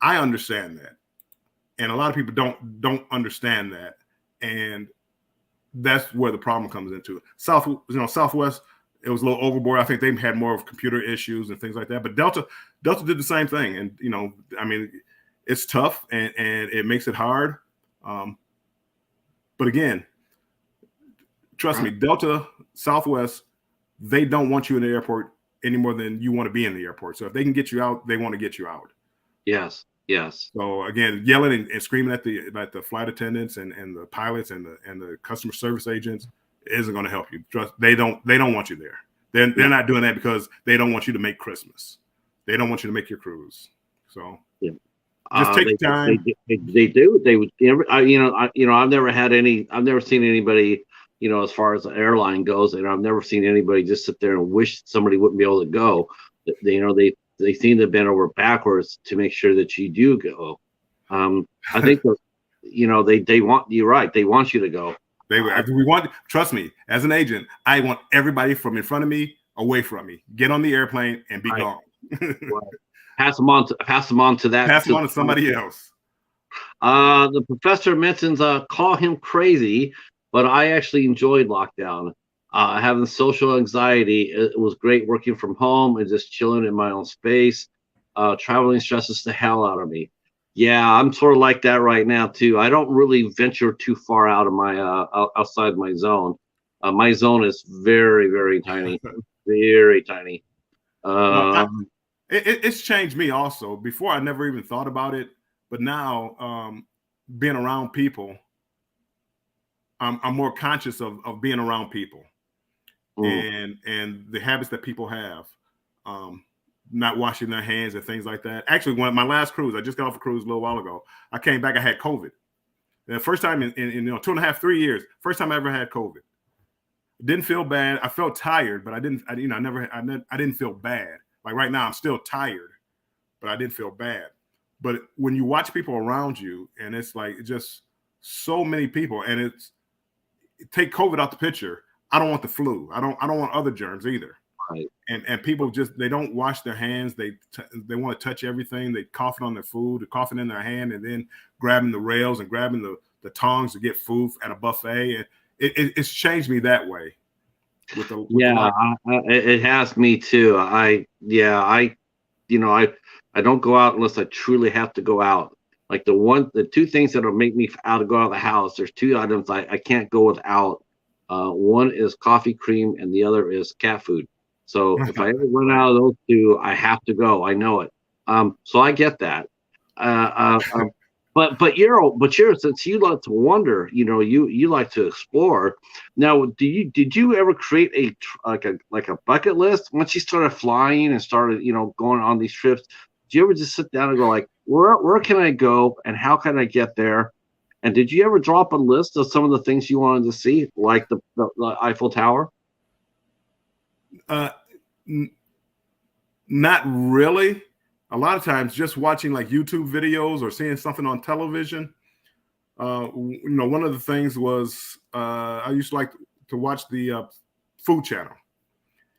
B: I understand that, and a lot of people don't understand that, and that's where the problem comes into it. Southwest, it was a little overboard. I think they had more of computer issues and things like that. But Delta did the same thing, and it's tough and it makes it hard. But again, trust me, Delta, Southwest, they don't want you in the airport any more than you want to be in the airport. So if they can get you out, they want to get you out.
A: Yes.
B: So again, yelling and screaming at the flight attendants and the pilots and the customer service agents isn't going to help you. Trust, they don't want you there. They're not doing that because they don't want you to make Christmas. They don't want you to make your cruise. So just take time.
A: They do. They would. I've never seen anybody. As far as the airline goes, I've never seen anybody just sit there and wish somebody wouldn't be able to go. They seem to have been over backwards to make sure that you do go. I think that, they want you, right. They want you to go.
B: Trust me, as an agent, I want everybody from in front of me away from me. Get on the airplane and be gone.
A: Right. Pass them on to that.
B: Pass them on to somebody else.
A: The professor mentions call him crazy, but I actually enjoyed lockdown. Having social anxiety, it was great working from home and just chilling in my own space. Traveling stresses the hell out of me. Yeah, I'm sort of like that right now too. I don't really venture too far out of my outside my zone. My zone is very, very tiny, very tiny.
B: It's changed me also. Before, I never even thought about it, but now being around people, I'm more conscious of being around people. And the habits that people have, not washing their hands and things like that. Actually, my last cruise, I just got off a cruise a little while ago. I came back, I had COVID. The first time in 2.5, 3 years, first time I ever had COVID. Didn't feel bad. I felt tired, but I didn't feel bad. Like right now, I'm still tired, but I didn't feel bad. But when you watch people around you, and it's like just so many people, and take COVID out the picture. I don't want the flu. I don't want other germs either.
A: Right.
B: And people just, they don't wash their hands. They want to touch everything. They coughing on their food, they're coughing in their hand, and then grabbing the rails and grabbing the tongs to get food at a buffet. And it's changed me that way.
A: It has me too. I don't go out unless I truly have to go out. Like the two things that'll make me go out of the house. There's two items I can't go without. One is coffee cream, and the other is cat food. So if I ever run out of those two, I have to go. I know it. So I get that. But you're since you like to wander, you like to explore. Now, did you ever create a bucket list once you started flying and started going on these trips? Did you ever just sit down and go like, where can I go and how can I get there? And did you ever drop a list of some of the things you wanted to see, like the Eiffel Tower?
B: Not really. A lot of times just watching like YouTube videos or seeing something on television. One of the things was I used to like to watch the Food Channel,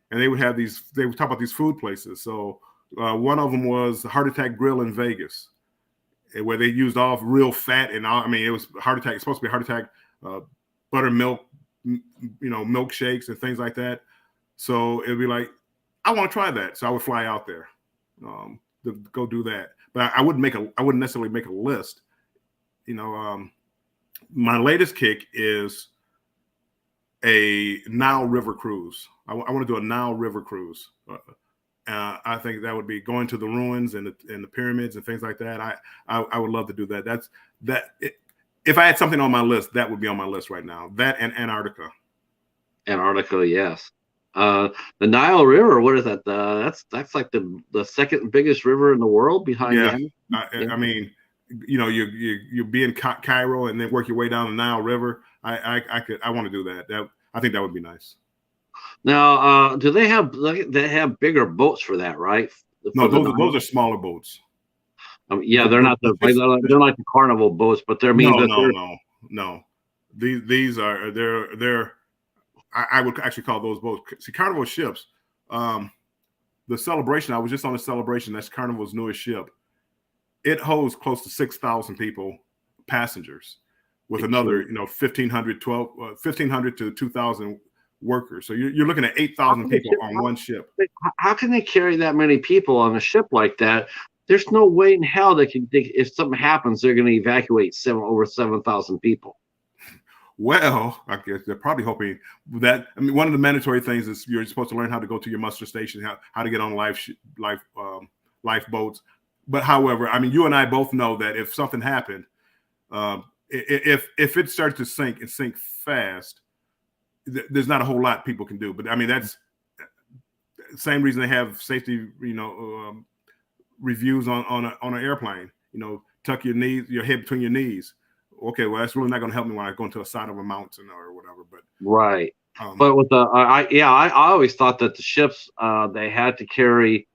B: and they would talk about these food places. So one of them was the Heart Attack Grill in Vegas, where they used all real fat and all. I mean, it was heart attack. It's supposed to be heart attack, buttermilk, milkshakes and things like that. So it'd be like, I want to try that. So I would fly out there to go do that. But I wouldn't necessarily make a list. My latest kick is a Nile River cruise. I want to do a Nile River cruise. I think that would be going to the ruins and the pyramids and things like that. I would love to do that. If I had something on my list, that would be on my list right now. That and Antarctica.
A: Antarctica, yes. The Nile River, what is that? That's like the second biggest river in the world behind
B: the I mean, you be in Cairo and then work your way down the Nile River. I want to do that. I think that would be nice.
A: Now, do they have bigger boats for that, right?
B: No, those are smaller boats.
A: They're not they're like the carnival boats, but they're
B: no. These are they're I would actually call those boats. See, Carnival ships. The Celebration. I was just on the Celebration. That's Carnival's newest ship. It holds close to 6,000 people, passengers, with another 1,500 to 2,000 workers. So you're looking at 8,000 people on one ship.
A: How can they carry that many people on a ship like that? There's no way in hell if something happens, they're going to evacuate over 7,000 people.
B: Well, I guess they're probably hoping that. I mean, one of the mandatory things is you're supposed to learn how to go to your muster station, how to get on lifeboats. But however, I mean, you and I both know that if something happened, if it starts to sink and sink fast, there's not a whole lot people can do. But I mean, that's the same reason they have safety, reviews on an airplane. Tuck your head between your knees. Okay, well, that's really not going to help me when I go into the side of a mountain or whatever. But
A: right, but with I always thought that the ships they had to carry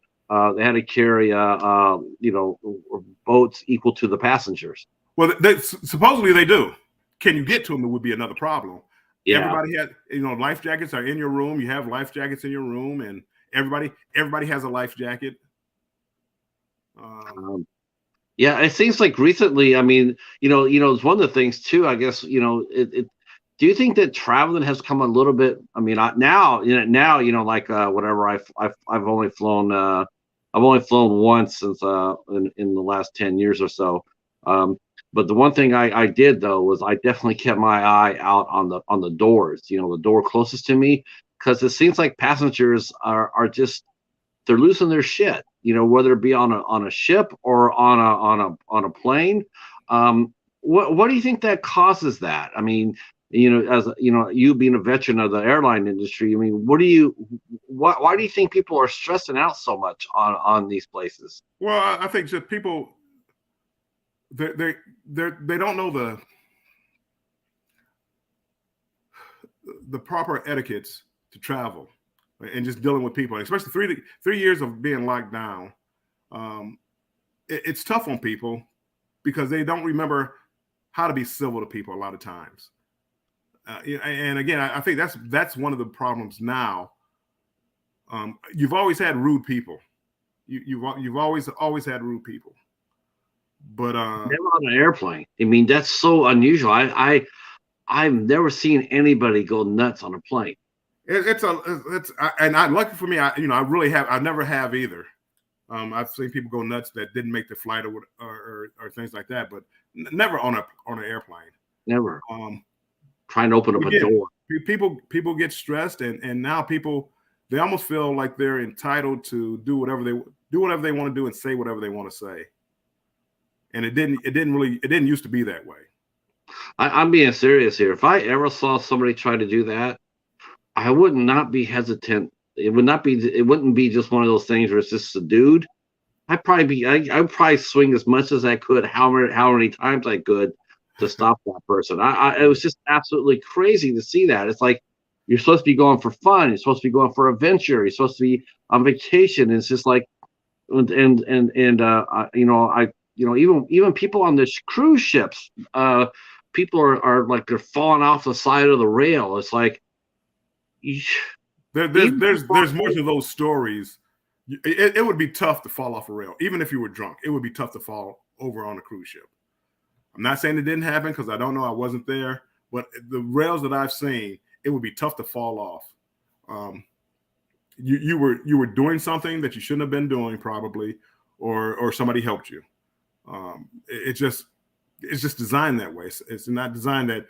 A: boats equal to the passengers.
B: Well, supposedly they do. Can you get to them? It would be another problem. Yeah. Everybody has, life jackets are in your room. You have life jackets in your room, and everybody has a life jacket.
A: Yeah, it seems like recently. I mean, it's one of the things too. I guess do you think that traveling has come a little bit? I mean, now, like whatever. I've only flown. I've only flown once since in the last 10 years or so. But the one thing I did though was I definitely kept my eye out on the doors. The door closest to me, because it seems like passengers are just they're losing their shit. Whether it be on a ship or on a plane. What do you think that causes that? I mean, as you being a veteran of the airline industry, I mean, why do you think people are stressing out so much on these places?
B: Well, I think just people they don't know the proper etiquettes to travel and just dealing with people, especially 3 years of being locked down. It's tough on people because they don't remember how to be civil to people a lot of times. And again, I think that's one of the problems now. You've always had rude people. You've always had rude people, but
A: never on an airplane. I mean, that's so unusual. I've never seen anybody go nuts on a plane.
B: And lucky for me, I never have either. I've seen people go nuts that didn't make the flight or things like that, but never on an airplane.
A: Never. Trying to open up a door.
B: People get stressed, and now people, they almost feel like they're entitled to do whatever they want to do and say whatever they want to say. And it didn't used to be that way.
A: I'm being serious here. If I ever saw somebody try to do that, I would not be hesitant. It wouldn't be just one of those things where it's just a dude. I'd probably swing as much as I could, how many times I could, to stop that person. It was just absolutely crazy to see that. It's like, you're supposed to be going for fun. You're supposed to be going for adventure. You're supposed to be on vacation. And it's just like, even people on the cruise ships, people are like, they're falling off the side of the rail. It's like,
B: there's more to those stories. It would be tough to fall off a rail, even if you were drunk. It would be tough to fall over on a cruise ship. I'm not saying it didn't happen because I don't know. I wasn't there, but the rails that I've seen, it would be tough to fall off. You were doing something that you shouldn't have been doing, probably, or somebody helped you. It's just designed that way. It's not designed that.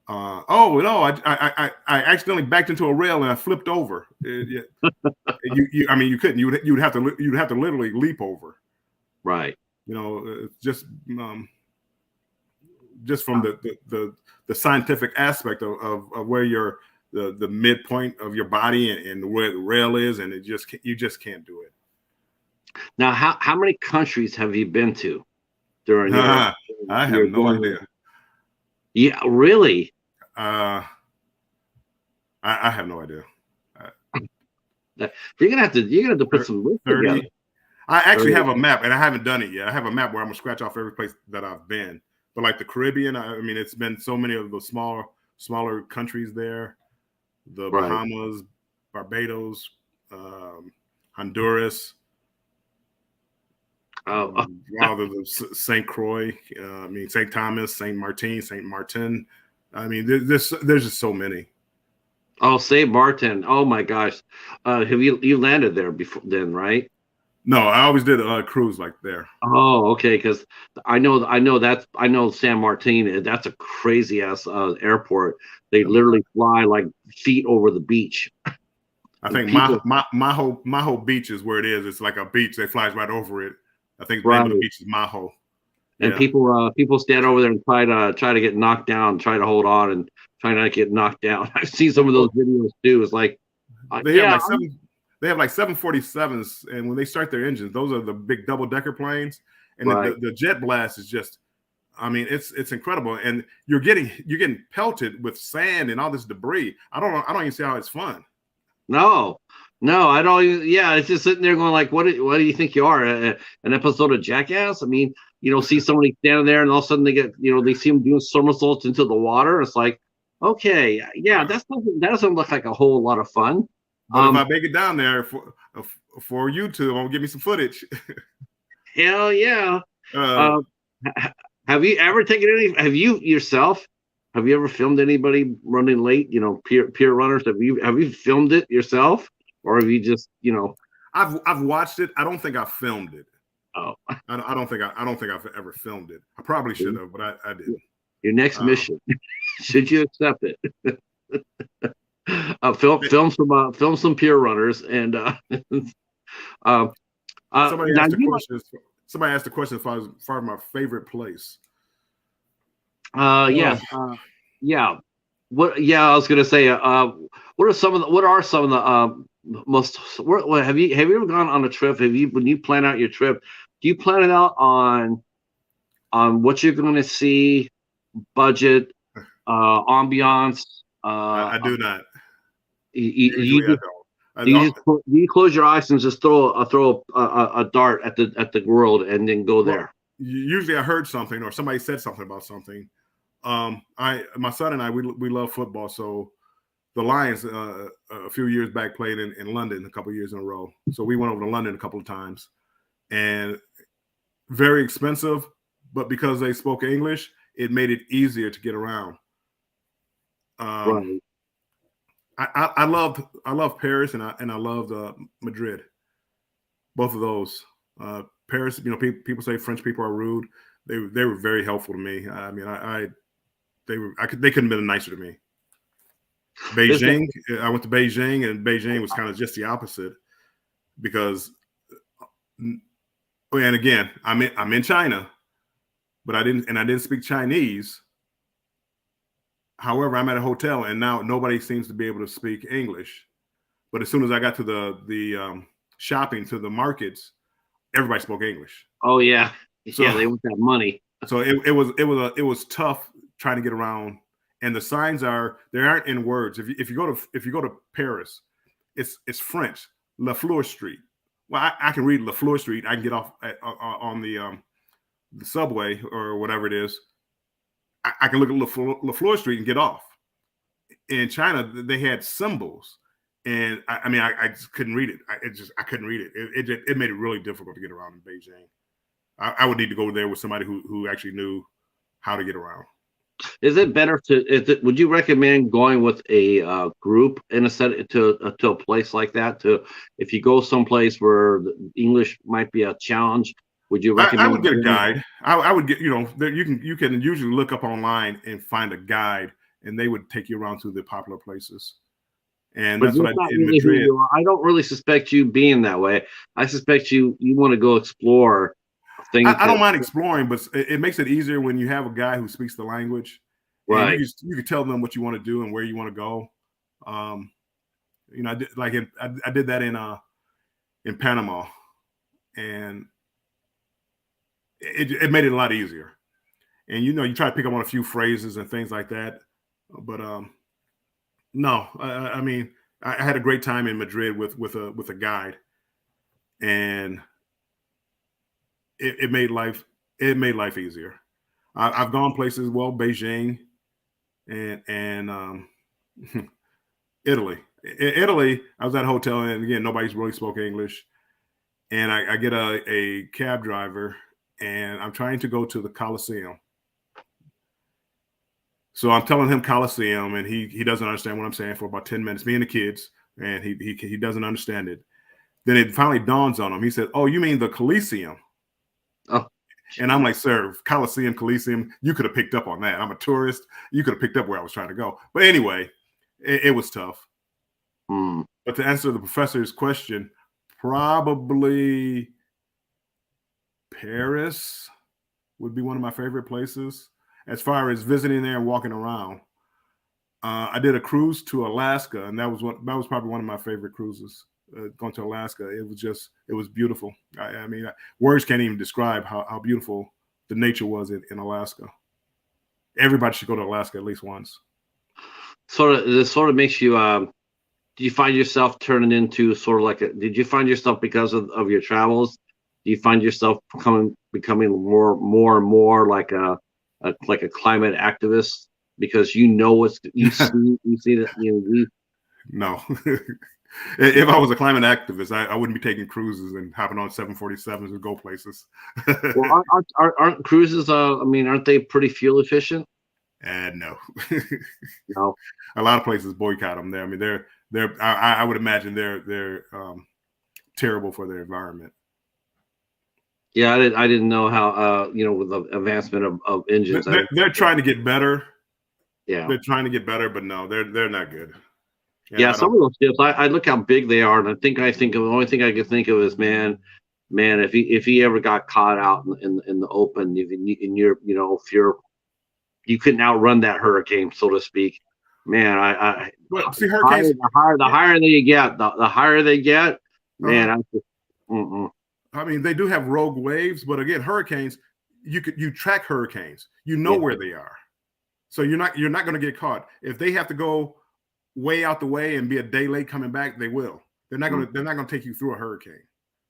B: I accidentally backed into a rail and I flipped over. You couldn't. You'd have to literally leap over.
A: Right.
B: Just from the scientific aspect of where the midpoint of your body and where the rail is, and you just can't do it.
A: Now, how many countries have you been to during your?
B: I have no idea.
A: Yeah, really?
B: I have no idea.
A: You're gonna have to put some lists together.
B: I actually have a map, and I haven't done it yet. I have a map where I'm gonna scratch off every place that I've been. But like the Caribbean, it's been so many of the smaller countries there. The Bahamas, Barbados, Honduras. St. Croix, St. Thomas, St. Martin. There's just so many.
A: Oh, St. Martin. Oh my gosh. Have you landed there before then, right?
B: No, I always did a cruise like there.
A: Oh, okay. Because I know San Martin. That's a crazy ass airport. They literally fly like feet over the beach.
B: I think Maho Beach is where it is. It's like a beach. They flies right over it. I think the name of the beach is Maho.
A: And people stand over there and try to get knocked down, try to hold on, and try not to get knocked down. I've seen some of those videos too. It's like
B: they have like 747s, and when they start their engines, those are the big double-decker planes, and the jet blast is just, it's incredible, and you're getting pelted with sand and all this debris. I don't even see how it's fun. No,
A: I don't. Yeah, it's just sitting there going like, what do you think you are? An episode of Jackass? See somebody standing there, and all of a sudden they get, they see them doing somersaults into the water. It's like, okay, yeah, that doesn't look like a whole lot of fun.
B: But if I make it down there for YouTube, I'm gonna give me some footage.
A: Hell yeah! Have you ever taken any? Have you yourself? Have you ever filmed anybody running late? Peer runners. Have you filmed it yourself, or have you just
B: I've watched it. I don't think I filmed it.
A: Oh,
B: I don't think I've ever filmed it. I probably should have, but I didn't.
A: Your next mission, should you accept it? Film some peer runners and
B: somebody asked the question as far as my favorite place.
A: Yeah. I was gonna say, what are some of the most? Have you ever gone on a trip? When you plan out your trip, do you plan it out on what you're going to see, budget, ambiance, Uh,
B: I do not.
A: you
B: Usually, I
A: just
B: don't.
A: you close your eyes and just throw a dart at the world and then go
B: Well,
A: there.
B: usually I heard something or somebody said something about something. My son and I we love football, so the Lions a few years back played in London a couple of years in a row. So we went over to London a couple of times, and very expensive, but because they spoke English, it made it easier to get around.
A: Right.
B: I loved Paris and I loved Madrid. Both of those. Paris, people say French people are rude. They were very helpful to me. I mean, they couldn't have been nicer to me. Beijing, I went to Beijing, and Beijing was kind of just the opposite because, and again, I'm in China, but I didn't speak Chinese. However, I'm at a hotel, and now nobody seems to be able to speak English. But as soon as I got to the shopping, to the markets, everybody spoke English.
A: Oh yeah,
B: So,
A: yeah, they want that money.
B: So it was tough trying to get around. And the signs they aren't in words. If you go to Paris, it's French. La Fleur Street. Well, I can read La Fleur Street. I can get off on the subway or whatever it is. I can look at La Fleur Street and get off. In China, they had symbols, and I just couldn't read it. I couldn't read it. It made it really difficult to get around in Beijing. I would need to go there with somebody who actually knew how to get around.
A: Is it better would you recommend going with a group in a set to a place like that? If you go someplace where the English might be a challenge, would you recommend?
B: I would get a guide. I would get, you can usually look up online and find a guide, and they would take you around to the popular places. And that's what I did in Madrid.
A: I don't really suspect you being that way. I suspect you want to go explore things.
B: I don't mind exploring, but it makes it easier when you have a guy who speaks the language.
A: Right.
B: And you can tell them what you want to do and where you want to go. I did that in Panama, and it made it a lot easier. And you try to pick up on a few phrases and things like that, but no, I mean, I had a great time in Madrid with a guide, and it made life easier. I've gone places, Beijing and Italy. In Italy, I was at a hotel, and again, nobody's really spoke English, and I get a cab driver, and I'm trying to go to the Colosseum. So I'm telling him Colosseum, and he doesn't understand what I'm saying for about 10 minutes, me and the kids, and he doesn't understand it. Then it finally dawns on him. He said, "Oh, you mean the Coliseum?"
A: Oh.
B: And I'm like, "Sir, Coliseum, you could have picked up on that. I'm a tourist. You could have picked up where I was trying to go." But anyway, it was tough. But to answer the professor's question, probably Paris would be one of my favorite places as far as visiting there and walking around. I did a cruise to Alaska, and that was probably one of my favorite cruises. Going to Alaska, it was beautiful. I mean, words can't even describe how beautiful the nature was in Alaska. Everybody should go to Alaska at least once.
A: This sort of makes you. Do you find yourself turning into sort of like did you find yourself because of your travels? Do you find yourself becoming more and more like a climate activist because what you see that
B: No. If I was a climate activist, I wouldn't be taking cruises and hopping on 747s to go places.
A: Well, aren't cruises? Aren't they pretty fuel efficient?
B: No.
A: No.
B: A lot of places boycott them. I mean, they're. I would imagine they're terrible for their environment.
A: Yeah, I didn't know how with the advancement of engines.
B: They're trying to get better.
A: Yeah,
B: they're trying to get better, but no, they're not good.
A: Yeah, some of those ships, I look how big they are, and I think of the only thing I could think of is man, if he ever got caught out in the open, if you couldn't outrun that hurricane, so to speak. Man,
B: see, hurricanes.
A: The higher they get, the higher they get. Man,
B: I mean, they do have rogue waves, but again, hurricanes. You track hurricanes. You know where they are. So you're not going to get caught. If they have to go way out the way and be a day late coming back, they will. They're not going to take you through a hurricane.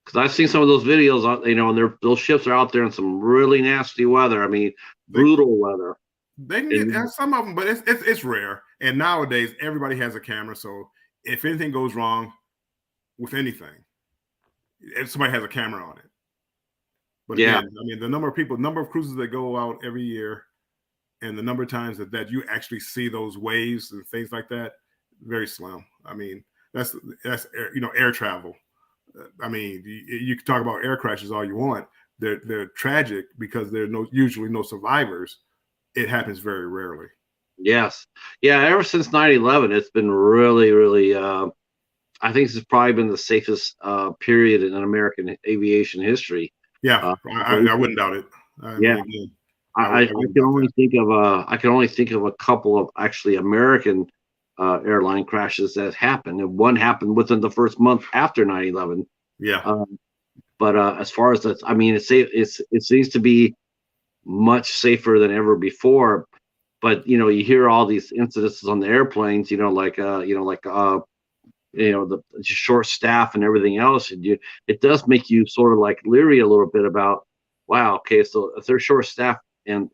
A: Because I've seen some of those videos, and those ships are out there in some really nasty weather. I mean, brutal weather.
B: They can get some of them, but it's rare. And nowadays, everybody has a camera. So if anything goes wrong with anything, if somebody has a camera on it. But again, I mean, the number of cruises that go out every year, and the number of times that you actually see those waves and things like that, very slim. I mean, that's air travel. I mean, you can talk about air crashes all you want. They're tragic because there are usually no survivors. It happens very rarely.
A: Yes. Yeah. Ever since 9/11, it's been really, really, I think this has probably been the safest period in American aviation history.
B: Yeah. I wouldn't doubt it.
A: I can only think of a couple of actually American airline crashes that happened, and one happened within the first month after 9/11.
B: Yeah.
A: But as far as that, I mean, it seems to be much safer than ever before. But you hear all these incidences on the airplanes, the short staff and everything else, and it does make you sort of like leery a little bit about, wow, okay, so if they're short staffed and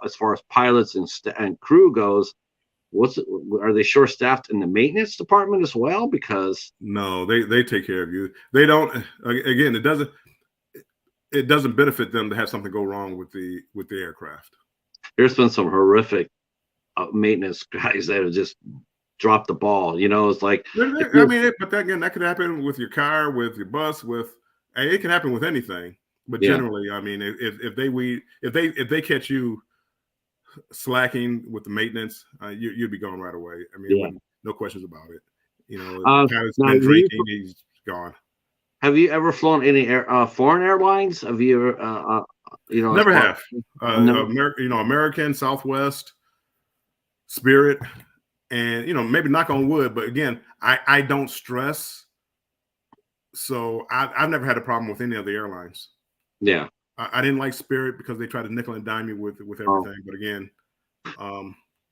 A: as far as pilots and crew goes, are they short staffed in the maintenance department as well? Because
B: no, they take care of you. They don't. Again, it doesn't benefit them to have something go wrong with the aircraft.
A: There's been some horrific maintenance guys that have just dropped the ball. It's like,
B: I mean, but again, that could happen with your car, with your bus, it can happen with anything. But generally, I mean, if they catch you slacking with the maintenance, you'd be gone right away. I mean, no questions about it. He's gone.
A: Have you ever flown any foreign airlines? Have you ever?
B: Never have. American, Southwest, Spirit, and maybe knock on wood. But again, I don't stress, so I've never had a problem with any of the airlines.
A: Yeah.
B: I didn't like Spirit because they tried to nickel and dime me with everything. But again,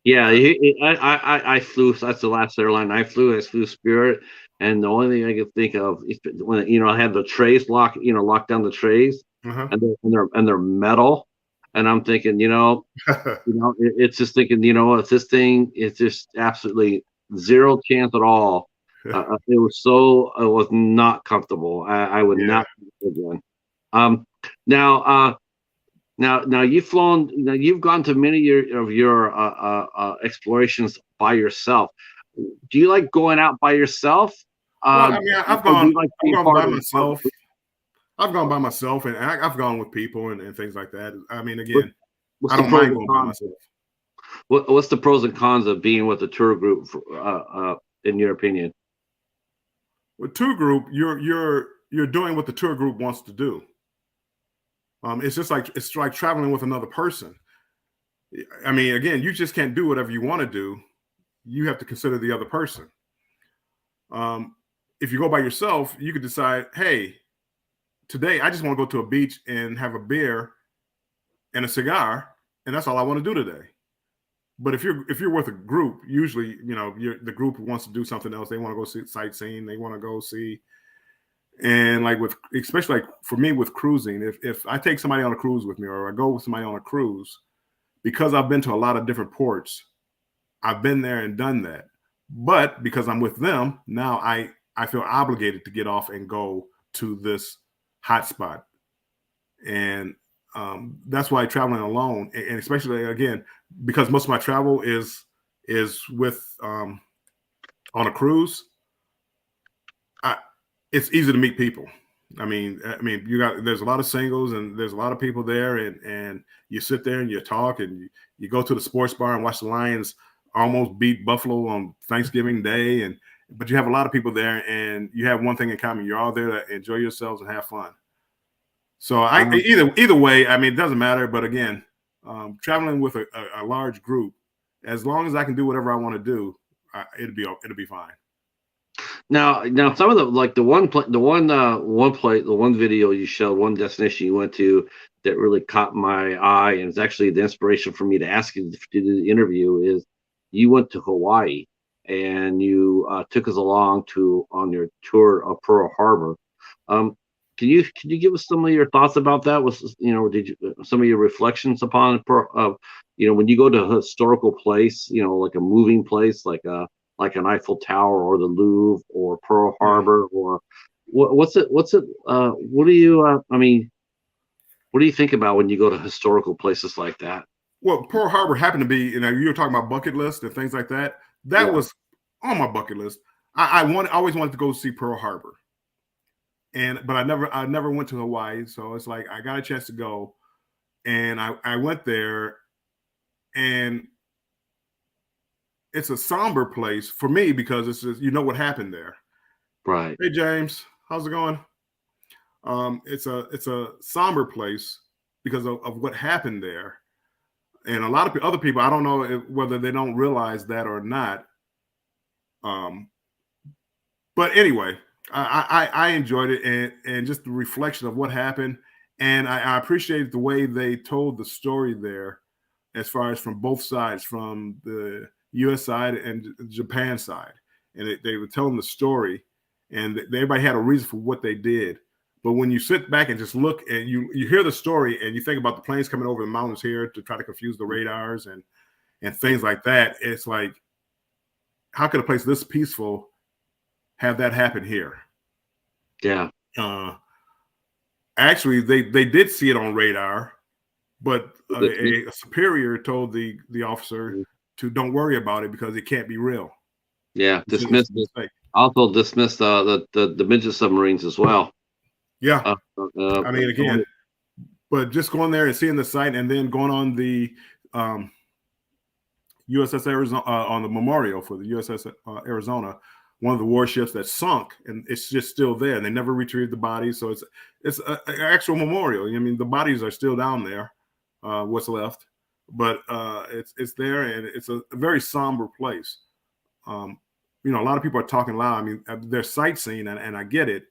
A: I flew. That's the last airline I flew. I flew Spirit, and the only thing I could think of is when I had the trays locked down the trays, and they're metal, and I'm thinking, it's just thinking, it's this thing. It's just absolutely zero chance at all. It was not comfortable. I would not do it again. Now you've flown. You've gone to many of your explorations by yourself. Do you like going out by yourself?
B: Well, I mean, I've gone by myself. I've gone by myself, and I've gone with people and things like that. I mean, again, I don't mind going by myself.
A: What's the pros and cons of being with a tour group, in your opinion?
B: With tour group, you're doing what the tour group wants to do. It's like traveling with another person. I mean, again, you just can't do whatever you want to do. You have to consider the other person. If you go by yourself, you could decide, hey, today I just want to go to a beach and have a beer and a cigar, and that's all I want to do today. But if you're with a group, usually, the group wants to do something else. They want to go see sightseeing. They want to go see. And especially for me with cruising, if I take somebody on a cruise with me, or I go with somebody on a cruise, because I've been to a lot of different ports, I've been there and done that. But because I'm with them, now I feel obligated to get off and go to this hotspot. And that's why traveling alone, and especially again, because most of my travel is with on a cruise, it's easy to meet people. I mean, there's a lot of singles and there's a lot of people there, and you sit there and you talk, and you go to the sports bar and watch the Lions almost beat Buffalo on Thanksgiving Day, but you have a lot of people there, and you have one thing in common: you're all there to enjoy yourselves and have fun. So either way, I mean, it doesn't matter. But again, traveling with a large group, as long as I can do whatever I want to do, it'll be fine.
A: Now, some of the like the one video you showed, one destination you went to that really caught my eye, and it's actually the inspiration for me to ask you to do the interview is you went to Hawaii and you took us along to on your tour of Pearl Harbor. Um, can you give us some of your thoughts about that? Was did you some of your reflections upon when you go to a historical place, like a moving place, like an Eiffel Tower or the Louvre or Pearl
B: Yeah.
A: Harbor or what do you I mean, what do you think about when you go to historical places like that?
B: Well, Pearl Harbor happened to be, you were talking about bucket list and things like that. That
A: Yeah,
B: was on my bucket list. Always wanted to go see Pearl Harbor, but I never went to Hawaii, so it's like I got a chance to go, and I went there, and it's a somber place for me because it's just what happened there.
A: right.
B: Hey James, how's it going? It's a somber place because of what happened there, and a lot of other people, I don't know whether they don't realize that or not. Um, but anyway, I enjoyed it, and just the reflection of what happened, and I appreciated the way they told the story there, as far as from both sides, from the U.S. side and the Japan side, and they were telling the story, and everybody had a reason for what they did. But when you sit back and just look and you hear the story and you think about the planes coming over the mountains here to try to confuse the radars and things like that, it's like, how could a place this peaceful have that happen here?
A: Yeah.
B: Uh, Actually, they did see it on radar, but a superior told the officer to don't worry about it because it can't be real.
A: Yeah,
B: It's a
A: dismissed it.
B: mistake.
A: Also dismissed the midget submarines as well.
B: Yeah,
A: Uh,
B: I mean, again, but just going there and seeing the site, and then going on the um, USS Arizona, on the memorial for the USS Arizona, one of the warships that sunk, and it's just still there. And they never retrieved the bodies, so it's an actual memorial. I mean, the bodies are still down there, what's left, but it's there, and it's a very somber place. Um, a lot of people are talking loud. I mean, they're sightseeing, and I get it,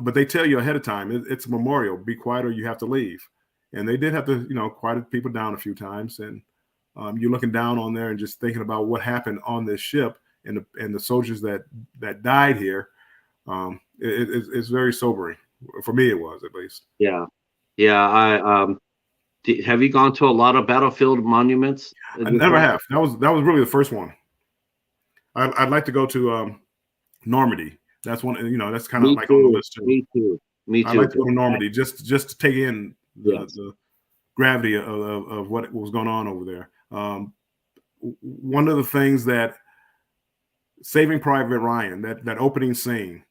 B: but they tell you ahead of time it's a memorial. Be quiet, or you have to leave. And they did have to, quiet people down a few times, and you're looking down on there and just thinking about what happened on this ship and the soldiers that died here. It's very sobering. For me, it was, at least.
A: yeah, yeah. Have you gone to a lot of battlefield monuments in
B: I
A: this
B: never
A: life?
B: have. That was really the first one. I'd like to go to Normandy. That's one. That's kind of
A: Me
B: like on the
A: too.
B: list too.
A: Me too. Me
B: I'd like
A: too.
B: to go to Normandy just to take in the
A: Yes.
B: the gravity of what was going on over there. One of the things that Saving Private Ryan, that opening scene,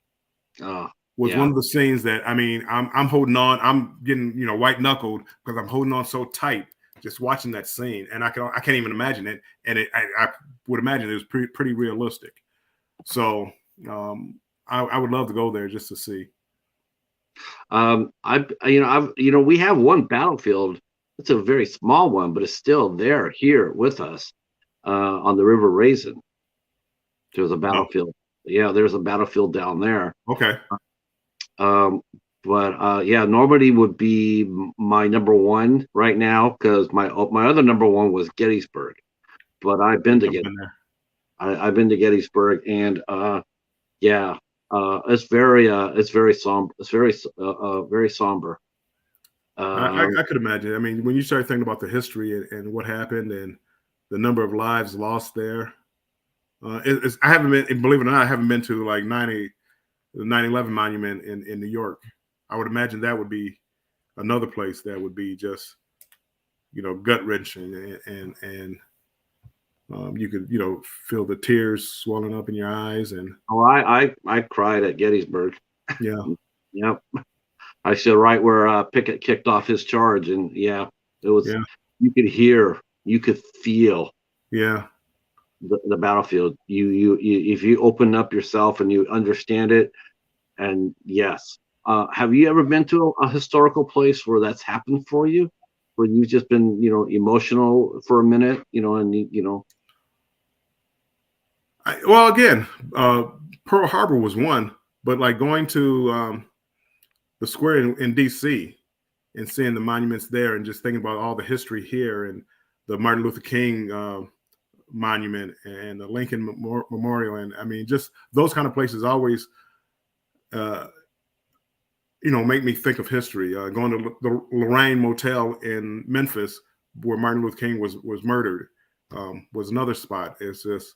A: Oh,
B: was
A: yeah.
B: one of the scenes that, I mean, I'm holding on. I'm getting white knuckled because I'm holding on so tight just watching that scene, and I can't even imagine it. And I would imagine it was pretty realistic. So I would love to go there just to see.
A: We have one battlefield. It's a very small one, but it's still there here with us on the River Raisin. There's a
B: Oh,
A: battlefield. Yeah, there's a battlefield down there.
B: okay.
A: Um, but yeah, Normandy would be my number one right now because my other number one was Gettysburg. But I've been to
B: I've been there.
A: I've been to Gettysburg, and yeah, it's very somber. It's very somber.
B: I could imagine. I mean, when you start thinking about the history and what happened and the number of lives lost there, I haven't been, believe it or not, I haven't been to like the 9/11 monument in New York. I would imagine that would be another place that would be just gut wrenching, and you could feel the tears swelling up in your eyes, and
A: Oh, I cried at Gettysburg.
B: yeah,
A: Yep, I stood right where Pickett kicked off his charge, and yeah, it was.
B: yeah,
A: You could hear, you could feel
B: yeah.
A: the battlefield. You if you open up yourself and you understand it, and yes, have you ever been to a historical place where that's happened for you, where you've just been emotional for a minute, and
B: Well, again, Pearl Harbor was one, but like going to the square in DC and seeing the monuments there and just thinking about all the history here and the Martin Luther King monument and the Lincoln Memorial. And I mean, just those kind of places always, make me think of history. Going to the Lorraine Motel in Memphis, where Martin Luther King was murdered, was another spot. It's just,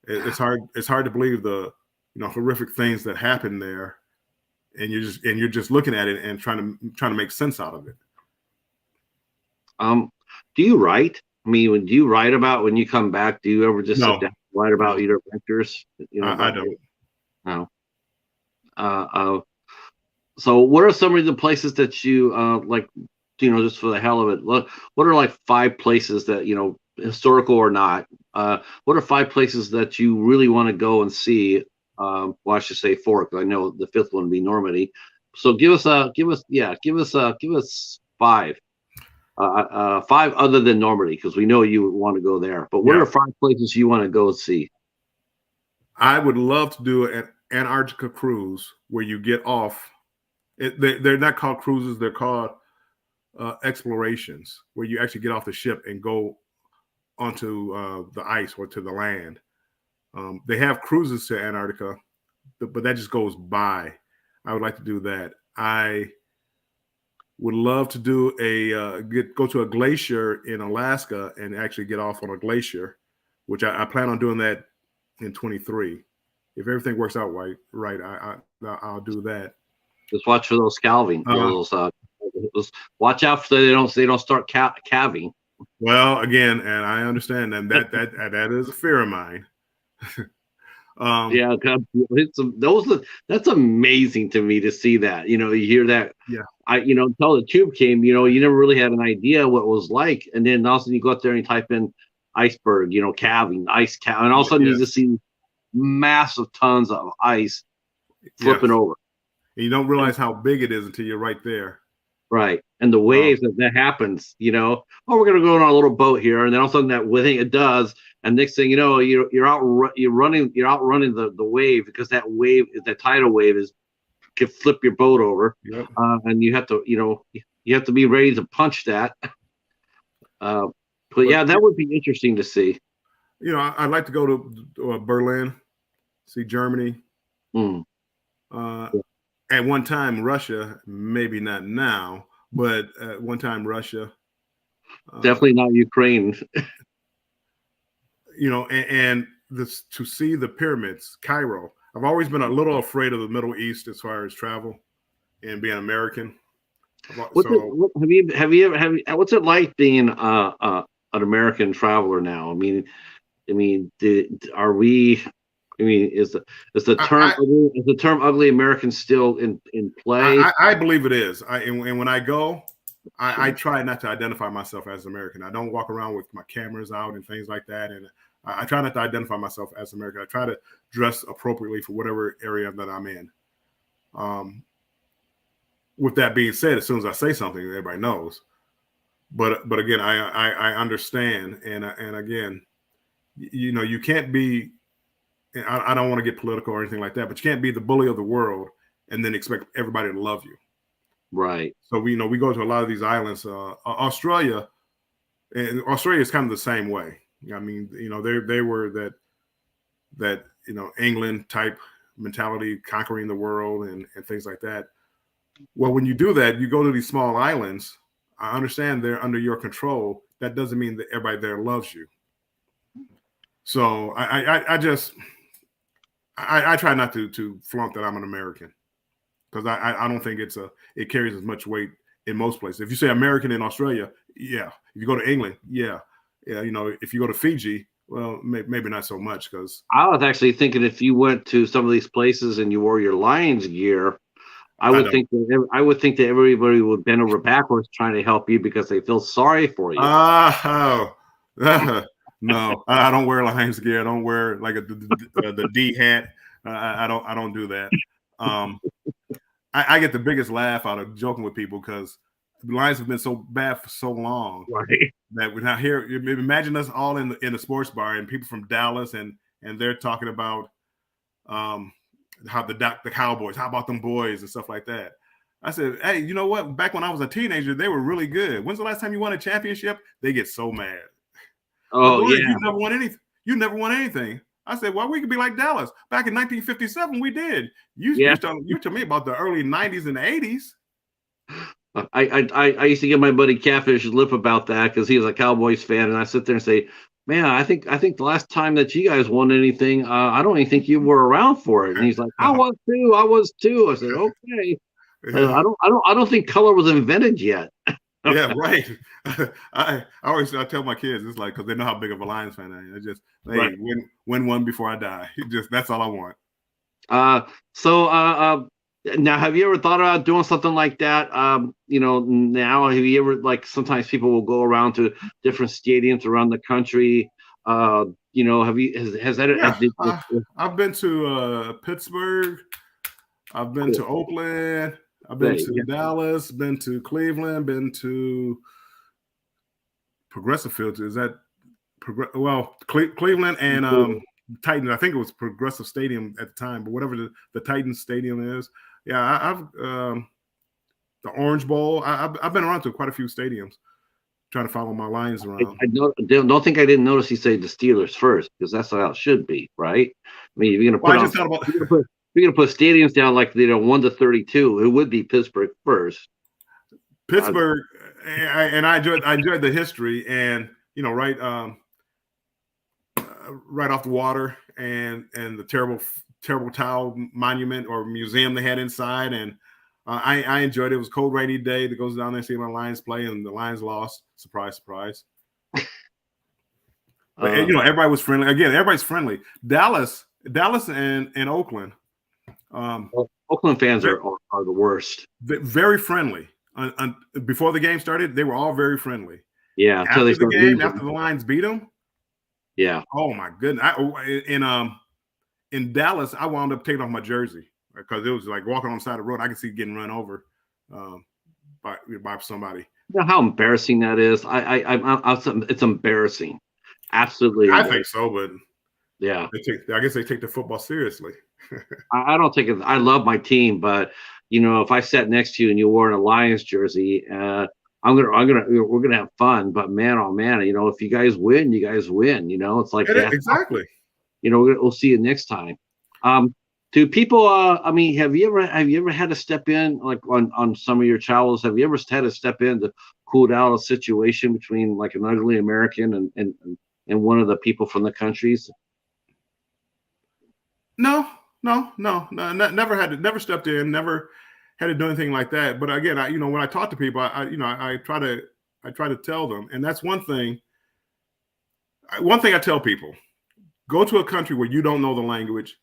B: it's hard to believe the, horrific things that happened there. And you're just looking at it and trying to make sense out of it.
A: Do you write? I mean, do you write about when you come back? Do you ever just sit down and write about your adventures?
B: I don't.
A: No. So what are some of the places that you like? Just for the hell of it, what are like 5 places that historical or not? What are 5 places that you really want to go and see? Well, I should say 4, because I know the 5th one would be Normandy. So give us 5. 5 other than Normandy, because we know you want to go there. But what are 5 places you want to go see?
B: I would love to do an Antarctica cruise where you get off. They're not called cruises; they're called explorations, where you actually get off the ship and go onto the ice or to the land. They have cruises to Antarctica, but that just goes by. I would like to do that. I would love to do go to a glacier in Alaska and actually get off on a glacier, which I plan on doing that in 23. If everything works out right, I'll do that.
A: Just watch for those calving. Watch out so they don't start calving.
B: Well, again, and I understand that is a fear of mine.
A: Yeah, that's amazing to me to see that. You hear that.
B: Yeah.
A: Until the tube came, you never really had an idea what it was like, and then all of a sudden you go up there and you type in iceberg, calving, ice calving, and all of a sudden you just see massive tons of ice flipping over.
B: And you don't realize how big it is until you're right there.
A: Right. And the waves that happens, we're going to go on a little boat here. And then all of a sudden that thing it does. And next thing you know, you're outrunning the wave, because that tidal wave can flip your boat over.
B: Yep.
A: And you have to be ready to punch that. But yeah, that would be interesting to see.
B: I'd like to go to Berlin, see Germany. At one time, Russia, maybe not now, but at one time, Russia.
A: Definitely not Ukraine.
B: And to see the pyramids, Cairo. I've always been a little afraid of the Middle East as far as travel and being American. What's
A: it like being an American traveler now? Is the term ugly American still in play?
B: I believe it is. And when I go, I try not to identify myself as American. I don't walk around with my cameras out and things like that. And I try not to identify myself as American. I try to dress appropriately for whatever area that I'm in. With that being said, as soon as I say something, everybody knows. But again, I understand. And again, you can't be. I don't want to get political or anything like that, but you can't be the bully of the world and then expect everybody to love you.
A: Right.
B: So we go to a lot of these islands. Australia is kind of the same way. I mean, they were that England type mentality, conquering the world and things like that. Well, when you do that, you go to these small islands. I understand they're under your control. That doesn't mean that everybody there loves you. So I try not to flaunt that I'm an American, because I don't think it carries as much weight in most places. If you say American in Australia, yeah. If you go to England, yeah. If you go to Fiji, well, maybe not so much, because
A: I was actually thinking if you went to some of these places and you wore your Lions gear, I would think that everybody would bend over backwards trying to help you because they feel sorry for you.
B: No, I don't wear Lions gear. I don't wear like the D hat. I don't do that. I get the biggest laugh out of joking with people, because the Lions have been so bad for so long,
A: right,
B: that we're not here. Imagine us all in the sports bar and people from Dallas and they're talking about how the Cowboys, how about them boys and stuff like that. I said, hey, you know what? Back when I was a teenager, they were really good. When's the last time you won a championship? They get so mad.
A: Oh yeah,
B: you never won anything. You never won anything. I said, well, we could be like Dallas. Back in 1957, we did. You tell me about the early 90s and the 80s.
A: I used to give my buddy Catfish his lip about that because he was a Cowboys fan, and I sit there and say, man, I think the last time that you guys won anything, I don't even think you were around for it. And he's like, I was too. I said, okay. I don't think color was invented yet.
B: Yeah, right. I tell my kids, it's like, because they know how big of a Lions fan I am. I just, hey, right. win one before I die. That's all I want.
A: So now, have you ever thought about doing something like that? Now, have you ever, like, sometimes people will go around to different stadiums around the country. Have you? Has that?
B: Yeah, I've been to Pittsburgh. I've been to Oakland. I've been to Dallas, been to Cleveland, been to Progressive Field. Is that Cleveland and Titans? I think it was Progressive Stadium at the time, but whatever the Titans Stadium is. Yeah, I've the Orange Bowl. I've been around to quite a few stadiums, trying to follow my Lions around.
A: I don't think I didn't notice you say the Steelers first, because that's how it should be, right? I mean, if you're going to put you're going to put stadiums down like 1 to 32, it would be Pittsburgh first.
B: Pittsburgh, and I enjoyed the history, and right off the water, and the terrible towel monument or museum they had inside, and I enjoyed it. It was a cold, rainy day that goes down there and see my Lions play, and the Lions lost. Surprise, surprise. But everybody was friendly. Again, everybody's friendly. Dallas, and Oakland.
A: Oakland fans are the worst.
B: Very friendly. Before the game started, they were all very friendly.
A: Yeah.
B: After the game, after the Lions beat them.
A: Yeah.
B: Oh my goodness. In Dallas, I wound up taking off my jersey because it was like walking on the side of the road. I could see getting run over by somebody.
A: You know how embarrassing that is? It's embarrassing. Absolutely.
B: I think so, but
A: yeah,
B: I guess they take the football seriously.
A: I don't take it. I love my team, but if I sat next to you and you wore a Lions jersey, we're gonna have fun. But man, oh man, if you guys win, you guys win. It's like that.
B: Exactly.
A: We'll see you next time. Do people? Have you ever had to step in, like on some of your travels? Have you ever had to step in to cool down a situation between like an ugly American and one of the people from the countries?
B: No, never stepped in, never had to do anything like that. But again, when I talk to people, I try to tell them, and that's one thing. One thing I tell people: go to a country where you don't know the language,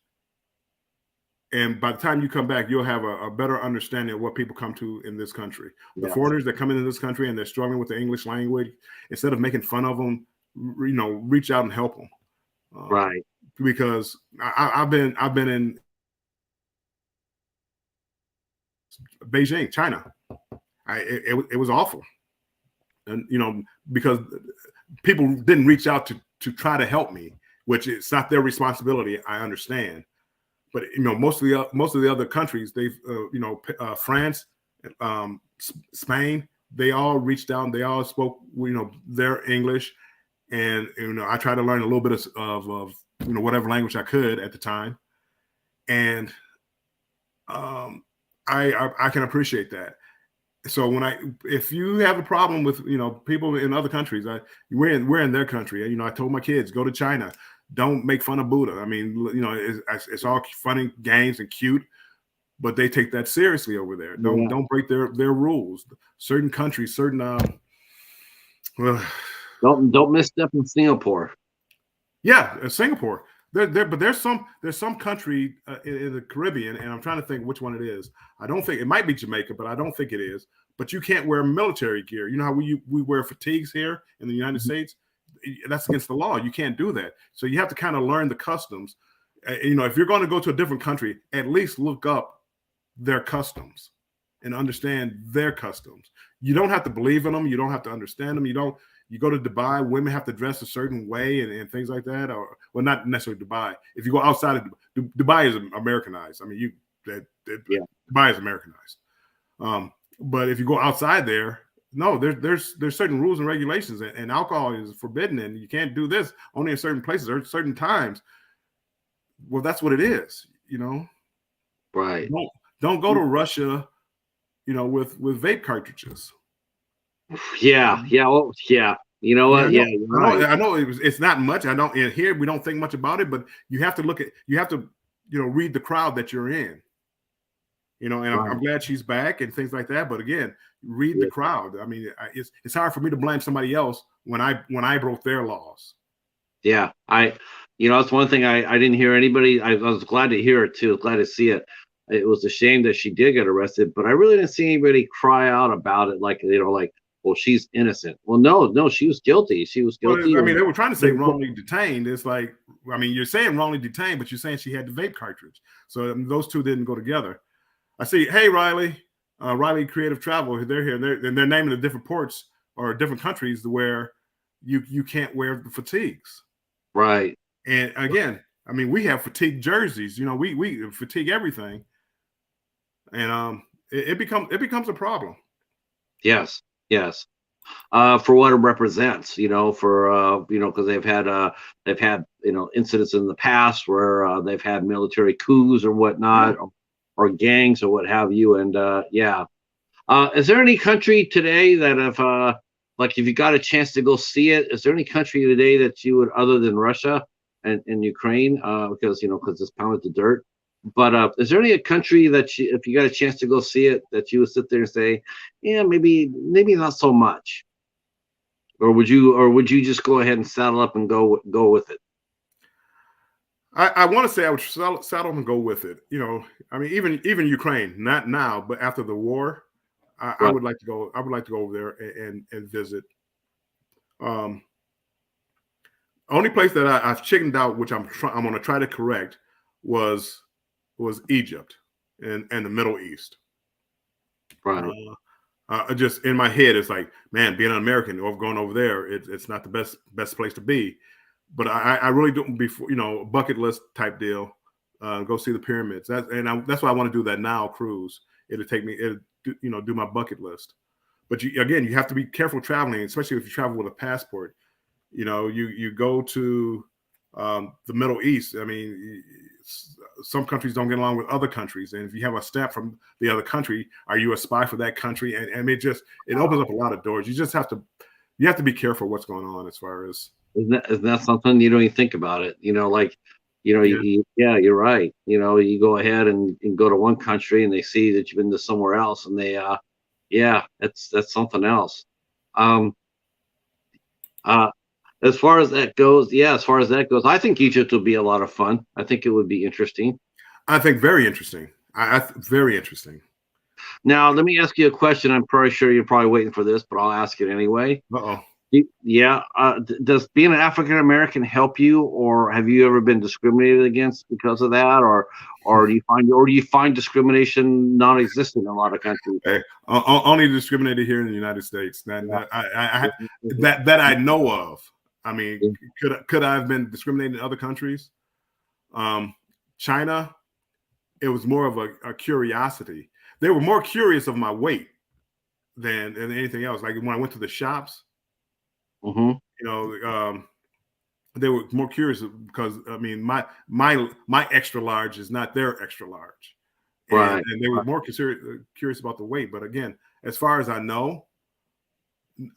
B: and by the time you come back, you'll have a better understanding of what people come to in this country. The foreigners that come into this country and they're struggling with the English language, instead of making fun of them, reach out and help them.
A: Right.
B: Because I've been in Beijing, China. It was awful, and because people didn't reach out to try to help me, which it's not their responsibility. I understand, but most of the other countries, they've France, Spain, they all reached out. They all spoke their English, and I tried to learn a little bit of whatever language I could at the time. And I can appreciate that. So if you have a problem with, people in other countries, we're in their country. I told my kids, go to China. Don't make fun of Buddha. I mean, it's all funny games and cute, but they take that seriously over there. Don't break their rules. Certain countries,
A: don't misstep in Singapore.
B: Yeah, Singapore. But there's some country in the Caribbean, and I'm trying to think which one it is. I don't think it might be Jamaica, but I don't think it is. But you can't wear military gear. You know how we wear fatigues here in the United States? That's against the law. You can't do that. So you have to kind of learn the customs. If you're going to go to a different country, at least look up their customs and understand their customs. You don't have to believe in them. You don't have to understand them. You go to Dubai, women have to dress a certain way and things like that. Or, well, not necessarily Dubai. If you go outside of Dubai is Americanized. I mean, Dubai is Americanized. But if you go outside there, no, there's certain rules and regulations, and alcohol is forbidden, and you can't do this only in certain places or certain times. Well, that's what it is,
A: Right.
B: Don't go to Russia, with vape cartridges.
A: Yeah. Well, yeah. You know what? Yeah, you're right.
B: I know it's not much. I don't in here we don't think much about it, but you have to read the crowd that you're in. And right. I'm glad she's back and things like that. But again, read the crowd. I mean, it's hard for me to blame somebody else when I broke their laws.
A: Yeah, that's one thing I didn't hear anybody. I was glad to hear it too. Glad to see it. It was a shame that she did get arrested, but I really didn't see anybody cry out about it. Like, well, she's innocent. Well, no, she was guilty. She was guilty.
B: Well, I mean, they were trying to say wrongly detained. It's like, I mean, you're saying wrongly detained, but you're saying she had the vape cartridge. So those two didn't go together. I see. Hey, Riley Creative Travel. They're here. And they're naming the different ports or different countries where you can't wear the fatigues.
A: Right.
B: And again, I mean, we have fatigue jerseys. We fatigue everything, and it becomes a problem.
A: Yes. For what it represents, because they've had incidents in the past where they've had military coups or whatnot, or gangs or what have you. And is there any country today that if you got a chance to go see it, is there any country today that you would, other than Russia and Ukraine, because it's pounded to dirt? But is there any country that if you got a chance to go see it, that you would sit there and say, yeah, maybe not so much, or would you just go ahead and saddle up and go with it?
B: I want to say I would saddle up and go with it. I mean, even Ukraine, not now, but after the war, I would like to go. I would like to go over there and visit. Only place that I've chickened out, which I'm going to try to correct, was Egypt and the Middle East.
A: Right.
B: Just in my head, it's like, man, being an American or going over there, it's not the best place to be. But I really don't, before bucket list type deal. Go see the pyramids. That's why I want to do that now cruise. It'll take me, do my bucket list. But you have to be careful traveling, especially if you travel with a passport. You go to the Middle East. I mean, some countries don't get along with other countries, and if you have a stamp from the other country, are you a spy for that country? And it opens up a lot of doors. You have to be careful what's going on as far as.
A: Isn't that something you don't even think about it? You're right. You go ahead and go to one country and they see that you've been to somewhere else, and they, that's something else. As far as that goes, I think Egypt would be a lot of fun. I think it would be interesting.
B: I think very interesting. Very interesting.
A: Now, let me ask you a question. I'm pretty sure you're probably waiting for this, but I'll ask it anyway.
B: Uh-oh.
A: Yeah. Does being an African American help you, or have you ever been discriminated against because of that, or do you find discrimination non-existent in a lot of countries?
B: Hey, only discriminated here in the United States. That I know of. I mean, could I have been discriminated in other countries? China, it was more of a curiosity. They were more curious of my weight than anything else. Like when I went to the shops.
A: Mm-hmm.
B: They were more curious because I mean my extra large is not their extra large,
A: right?
B: And they were more curious about the weight. But again, as far as I know,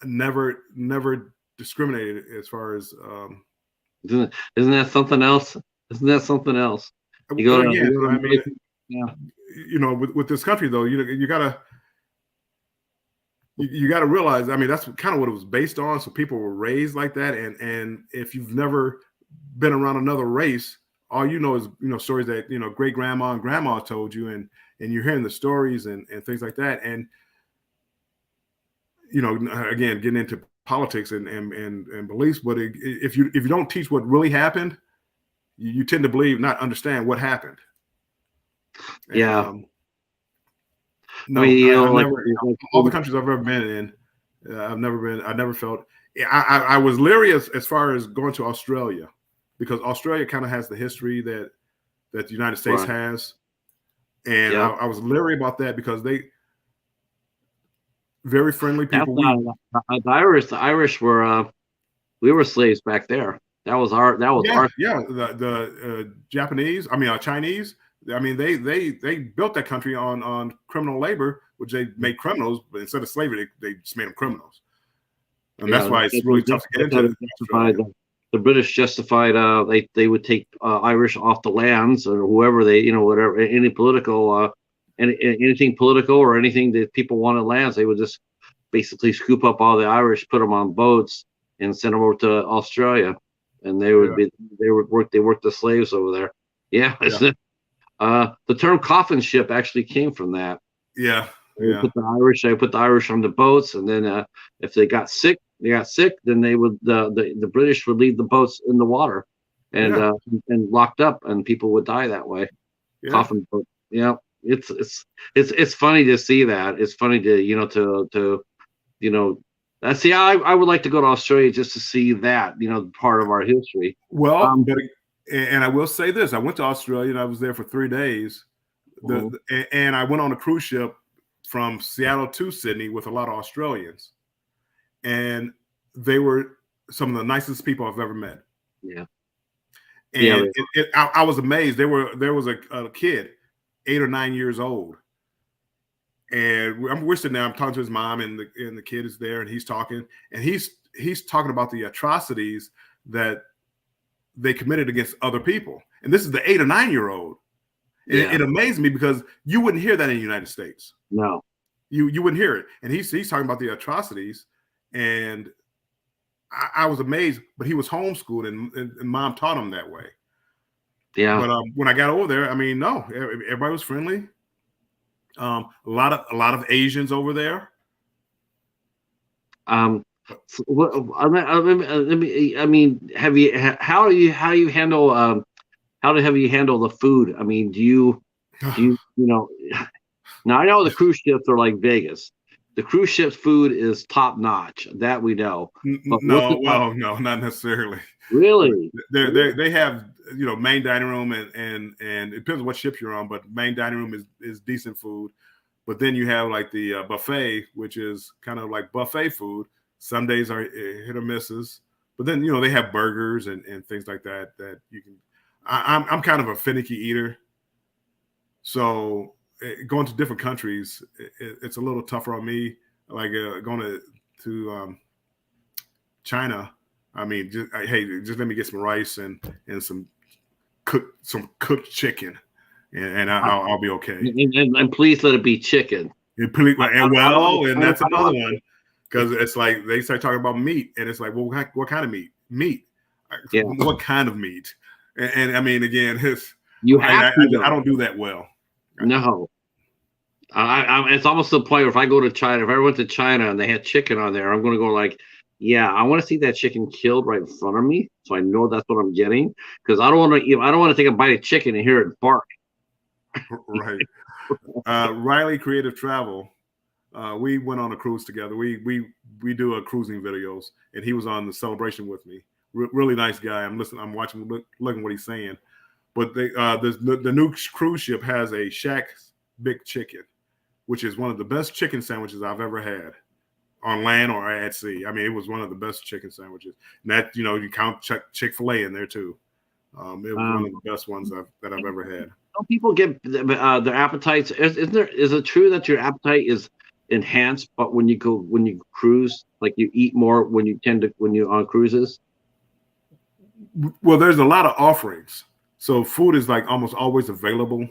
B: never discriminated as far as.
A: Isn't that something else? You go to,
B: with this country though, you gotta. You got to realize, I mean, that's kind of what it was based on. So people were raised like that. And if you've never been around another race, all you know is, stories that, great grandma and grandma told you, and you're hearing the stories and things like that. And, again, getting into politics and beliefs, but if you don't teach what really happened, you tend to believe, not understand what happened.
A: Yeah.
B: No,
A: I mean,
B: I've
A: like,
B: never.
A: like
B: All the countries I've ever been in, I've never been. I never felt. I was leery as far as going to Australia, because Australia kind of has the history that the United States
A: right,
B: has, and
A: yeah.
B: I was leery about that because they very friendly
A: That's
B: people.
A: the Irish were we were slaves back there. That was our
B: Yeah. The Japanese, I mean, Chinese. I mean, they built that country on criminal labor, which they made criminals, but instead of slavery, they just made them criminals, and
A: yeah.
B: that's why it's really tough to get
A: That's how
B: into
A: they justified
B: Australia.
A: the British justified they would take Irish off the lands or whoever they whatever any political anything political or anything that people wanted lands they would just basically scoop up all the Irish, put them on boats, and send them over to Australia, and
B: Yeah,
A: they would work the slaves over there. Yeah,
B: yeah,
A: the term coffin ship actually came from that.
B: yeah,
A: They
B: yeah,
A: put the Irish on the boats, and then if they got sick, then they would the British would leave the boats in the water,
B: yeah,
A: and locked up, and people would die that way.
B: yeah.
A: Coffin boat. Yeah, it's funny to see that. It's funny to you know that's yeah. I would like to go to Australia just to see that part of our history.
B: Well,
A: Um,
B: but and I will say this: I went to Australia and I was there for 3 days.
A: mhm,
B: And I went on a cruise ship from Seattle to Sydney with a lot of Australians, and they were some of the nicest people I've ever met.
A: yeah, yeah,
B: And I was amazed. There was a kid, 8 or 9 years old, and we're sitting there. I'm talking to his mom, and the kid is there, and he's talking, and he's talking about the atrocities that they committed against other people. And this is the 8 or 9 year old. And
A: yeah.
B: it amazed me because you wouldn't hear that in the United States.
A: No,
B: You wouldn't hear it. And he's talking about the atrocities, and I was amazed. But he was homeschooled, and mom taught him that way.
A: yeah.
B: But when I got over there, I mean, no, everybody was friendly. A lot of Asians over there.
A: So I mean, how you handle have you handle the food? I mean, do you know? Now I know the cruise ships are like Vegas. The cruise ship's food is top notch. That we know. But what's
B: No,
A: it like?
B: well, no, not necessarily.
A: Really? Really?
B: They have main dining room, and it depends on what ship you're on, but main dining room is decent food. But then you have like the buffet, which is kind of like buffet food. Some days are hit or misses, but then they have burgers and things like that you can. I'm kind of a finicky eater, so going to different countries, it's a little tougher on me. Like going to China. I mean, hey, just let me get some rice and some cooked chicken, and I'll be okay.
A: And please let it be chicken.
B: And
A: I don't
B: well, and
A: I don't
B: that's
A: I
B: another
A: don't
B: one, because it's like they start talking about meat, and it's like, well, what kind of meat? Meat.
A: Yeah.
B: What kind of meat? And I mean, again,
A: You have to
B: I
A: though.
B: don't do that well.
A: No. It's almost to the point where if I go to China, if I went to China and they had chicken on there, I'm going to go like, yeah, I want to see that chicken killed right in front of me, so I know that's what I'm getting. Because I don't want to take a bite of chicken and hear it bark.
B: Right. Riley Creative Travel. We went on a cruise together. We do a cruising videos, and he was on the celebration with me. Really nice guy. I'm listening. I'm watching, looking what he's saying. But the new cruise ship has a Shack's Big Chicken, which is one of the best chicken sandwiches I've ever had on land or at sea. I mean, it was one of the best chicken sandwiches. And that you count Chick-fil-A in there too. It was one of the best ones that I've ever had.
A: Some people get their appetites. Is it true that your appetite is enhanced, but when you cruise, like you eat more when you're on cruises?
B: Well, there's a lot of offerings, so food is like almost always available.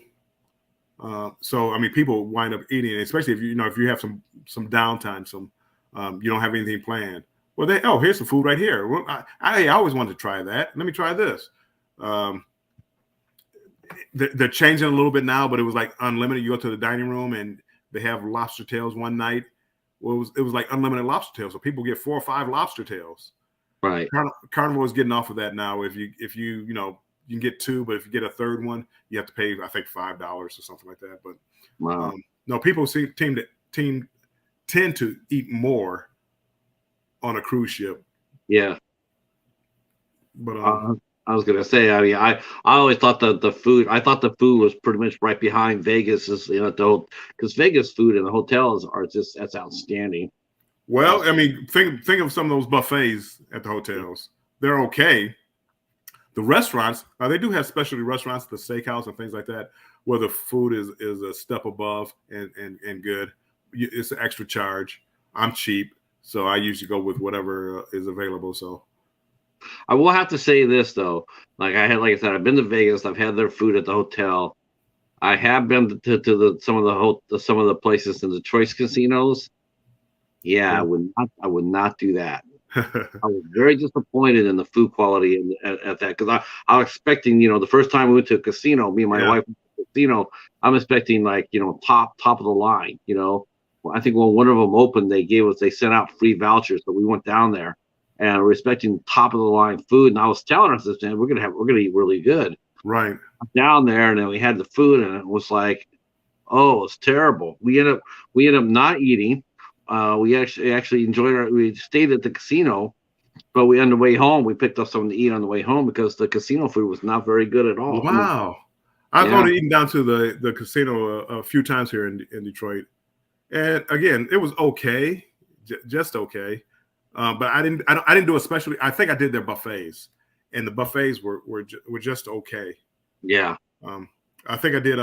B: So I mean, people wind up eating, especially if you have some downtime, you don't have anything planned. Well, here's some food right here. Well, I always wanted to try that. Let me try this. They're changing a little bit now, but it was like unlimited. You go to the dining room and they have lobster tails one night. Well, it was like unlimited lobster tails, so people get 4 or 5 lobster tails.
A: Right.
B: Carnival is getting off of that now. If you you can get 2, but if you get a third one, you have to pay, I think, $5 or something like that. But
A: Wow.
B: No, people tend to eat more on a cruise ship.
A: Yeah.
B: But
A: I was gonna say, I mean, I always thought the food. I thought the food was pretty much right behind Vegas, is because Vegas food in the hotels are just that's outstanding.
B: well, I mean, think of some of those buffets at the hotels. They're okay. The restaurants, now they do have specialty restaurants, the steakhouse and things like that, where the food is a step above and good. It's an extra charge. I'm cheap, so I usually go with whatever is available. So
A: I will have to say this though, like I said, I've been to Vegas. I've had their food at the hotel. I have been to some of the places in the choice casinos. Yeah, I would not do that. I was very disappointed in the food quality at that because I was expecting, the first time we went to a casino, me and my wife went to a casino, I'm expecting like, top of the line, Well, I think when one of them opened, they sent out free vouchers, so we went down there and we're expecting top of the line food. And I was telling us this, man, we're gonna eat really good.
B: right.
A: Down there, and then we had the food, and it was like, oh, it's terrible. We ended up not eating. We actually we stayed at the casino, but on the way home, we picked up something to eat on the way home because the casino food was not very good at all.
B: Wow. I've only eaten down to the casino a few times here in Detroit. And again, it was okay, just okay. But I didn't do a specialty. I think I did their buffets, and the buffets were just okay.
A: Yeah.
B: I think I did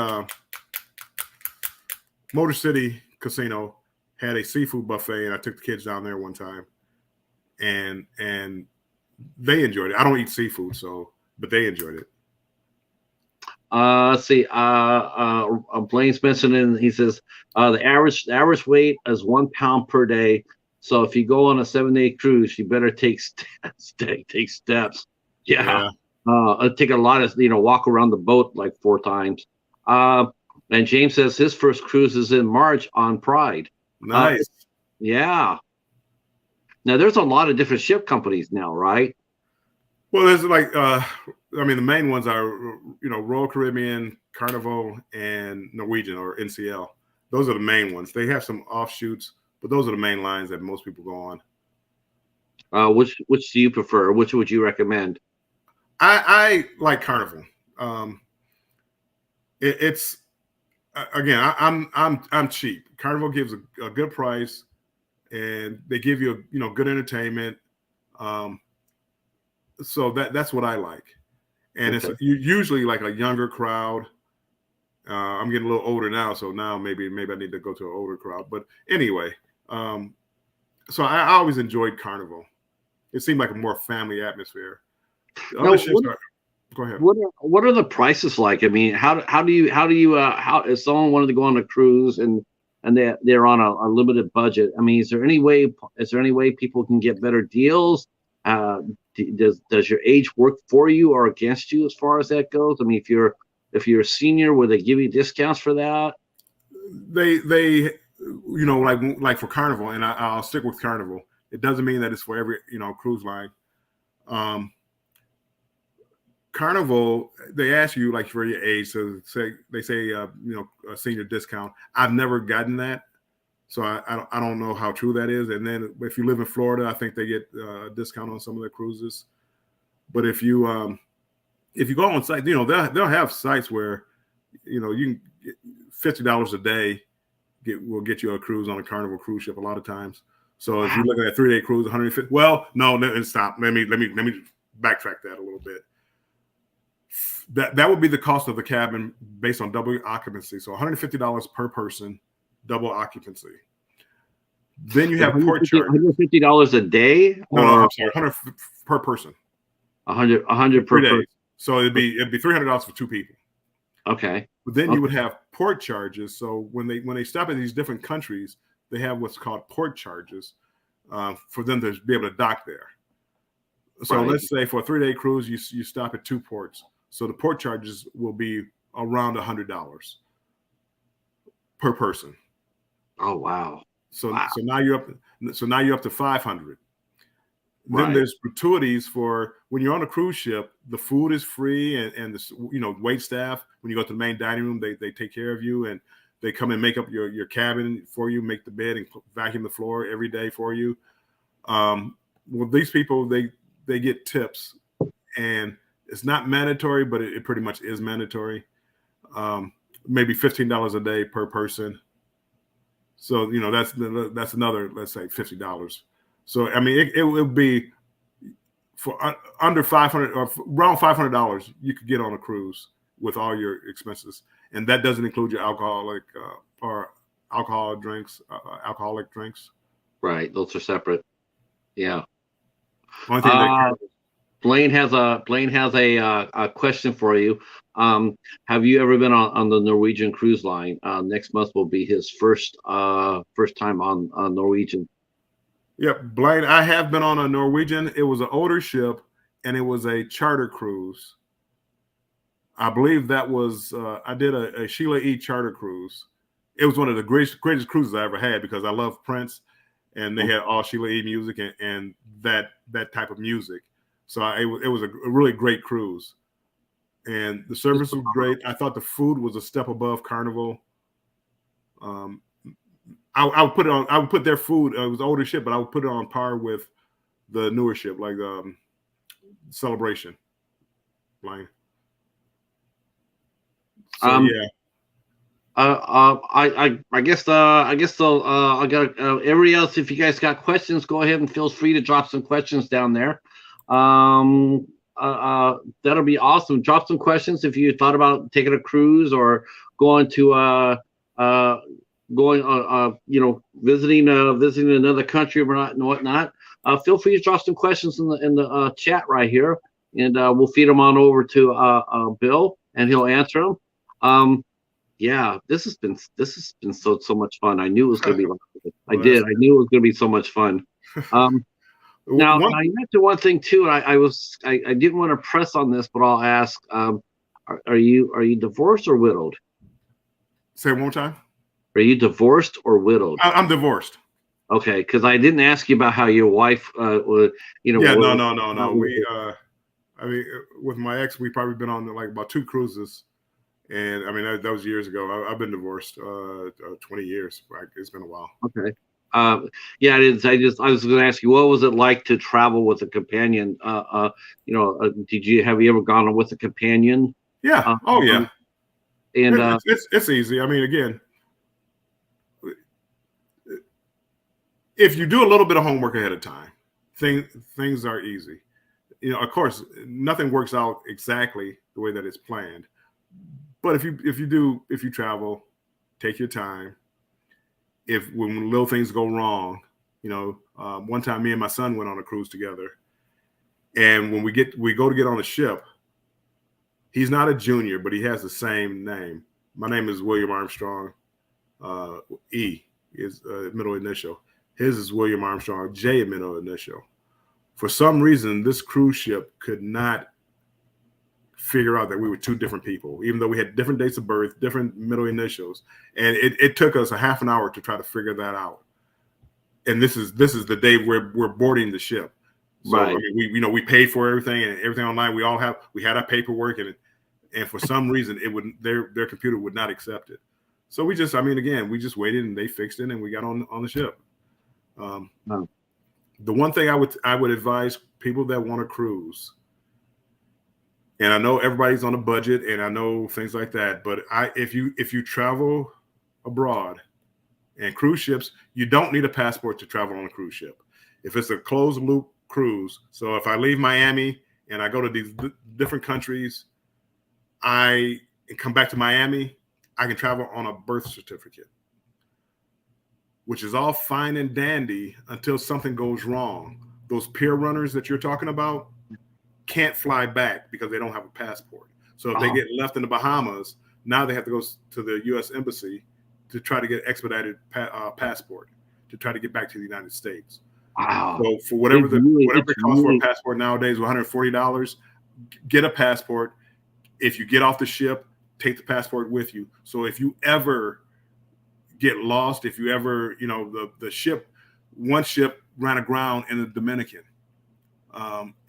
B: Motor City Casino had a seafood buffet, and I took the kids down there one time, and they enjoyed it. I don't eat seafood, but they enjoyed it.
A: Let's see. Blaine's mentioning. He says the average weight is 1 pound per day. So if you go on a 7-day cruise, you better take steps. Yeah. Take a lot of walk around the boat like 4 times. And James says his first cruise is in March on Pride.
B: Nice.
A: Yeah. Now there's a lot of different ship companies now, right?
B: Well, there's like the main ones are Royal Caribbean, Carnival, and Norwegian or NCL. Those are the main ones. They have some offshoots, but those are the main lines that most people go on.
A: Which do you prefer? Which would you recommend?
B: I like Carnival. It's again, I'm cheap. Carnival gives a good price, and they give you good entertainment. So that's what I like, and it's usually like a younger crowd. I'm getting a little older now, so now maybe I need to go to an older crowd. But anyway, so I always enjoyed Carnival. It seemed like a more family atmosphere. Go ahead.
A: What are the prices like? I mean, how if someone wanted to go on a cruise and they're on a limited budget? I mean, is there any way people can get better deals? Does your age work for you or against you as far as that goes? I mean, if you're a senior, will they give you discounts for that?
B: They like for Carnival, and I'll stick with Carnival. It doesn't mean that it's for every cruise line. Carnival, they ask you like for your age, so they say a senior discount. I've never gotten that, so I don't know how true that is. And then if you live in Florida, I think they get a discount on some of their cruises. But if you go on site, they'll have sites where you can get $50 a day will get you a cruise on a Carnival cruise ship a lot of times. So if you're looking at a 3-day cruise, 150. Well, no, stop. Let me backtrack that a little bit. That would be the cost of the cabin based on double occupancy. So $150 per person, double occupancy. Then you have port charge.
A: $150 a day?
B: No, I'm sorry, 100 per person.
A: 100 per person.
B: So it'd be $300 for 2 people.
A: Okay.
B: But then you would have port charges. So when they stop at these different countries, they have what's called port charges for them to be able to dock there. So let's say for a 3-day cruise, you stop at 2 ports. So the port charges will be around $100 per person.
A: Oh wow!
B: So now you're up to 500. Then there's gratuities for when you're on a cruise ship. The food is free, and the wait staff when you go to the main dining room, they take care of you, and They come and make up your cabin for you, make the bed and vacuum the floor every day for you. Well, these people, they get tips, and it's not mandatory, but it pretty much is mandatory. Maybe $15 a day per person. So, that's another, let's say $50. So, I mean, it would be for under 500 or around $500, you could get on a cruise with all your expenses. And that doesn't include your alcoholic drinks.
A: Right. Those are separate. Yeah.
B: Only thing that
A: Blaine has a question for you. Have you ever been on the Norwegian cruise line? Next month will be his first time on Norwegian.
B: Yep, Blaine, I have been on a Norwegian. It was an older ship, and it was a charter cruise. I believe that was I did a Sheila E. charter cruise. It was one of the greatest cruises I ever had because I love Prince, and they had all Sheila E. music and that type of music. So it was a really great cruise, and the service was great. I thought the food was a step above Carnival. I would put it on. I would put their food. It was an older ship, but I would put it on par with the newer ship, like Celebration line. So yeah.
A: I guess I got everybody else. If you guys got questions, go ahead and feel free to drop some questions down there. That'll be awesome. Drop some questions if you thought about taking a cruise or going to visiting another country or not and whatnot. Feel free to drop some questions in the chat right here, and we'll feed them on over to Bill, and he'll answer them. Yeah, this has been so much fun. I knew it was going to be. I knew it was going to be so much fun. Now you mentioned one thing too, and I didn't want to press on this, but I'll ask: Are you divorced or widowed?
B: Say it one more time.
A: Are you divorced or widowed?
B: I'm divorced.
A: Okay, because I didn't ask you about how your wife would,
B: Yeah, no. We, I mean, with my ex, we've probably been on like about 2 cruises, and I mean that was years ago. I've been divorced 20 years. It's been a while.
A: Okay. Yeah, it is. I was going to ask you, what was it like to travel with a companion? Have you ever gone with a companion?
B: Yeah. Oh yeah.
A: And
B: it's easy. I mean, again, if you do a little bit of homework ahead of time, things are easy. Of course, nothing works out exactly the way that it's planned. But if you travel, take your time. When little things go wrong, one time me and my son went on a cruise together, and when we go to get on the ship, he's not a junior, but he has the same name. My name is William Armstrong. E is middle initial. His is William Armstrong, J middle initial. For some reason, this cruise ship could not figure out that we were 2 different people, even though we had different dates of birth, different middle initials. And it took us a half an hour to try to figure that out. And this is the day we're boarding the ship. So
A: right.
B: I mean, we paid for everything and everything online. We had our paperwork, and for some reason their computer would not accept it. So we just waited, and they fixed it, and we got on the ship. The one thing I would advise people that want to cruise, and I know everybody's on a budget, and I know things like that, but if you travel abroad and cruise ships, you don't need a passport to travel on a cruise ship. If it's a closed loop cruise, so if I leave Miami and I go to these different countries, I come back to Miami, I can travel on a birth certificate, which is all fine and dandy until something goes wrong. Those pier runners that you're talking about can't fly back because they don't have a passport. So if they get left in the Bahamas, now they have to go to the U.S. Embassy to try to get expedited passport to try to get back to the United States.
A: Wow.
B: So for whatever the cost for a passport nowadays, $140, get a passport. If you get off the ship, take the passport with you. So if you ever get lost, if you ever, one ship ran aground in the Dominican,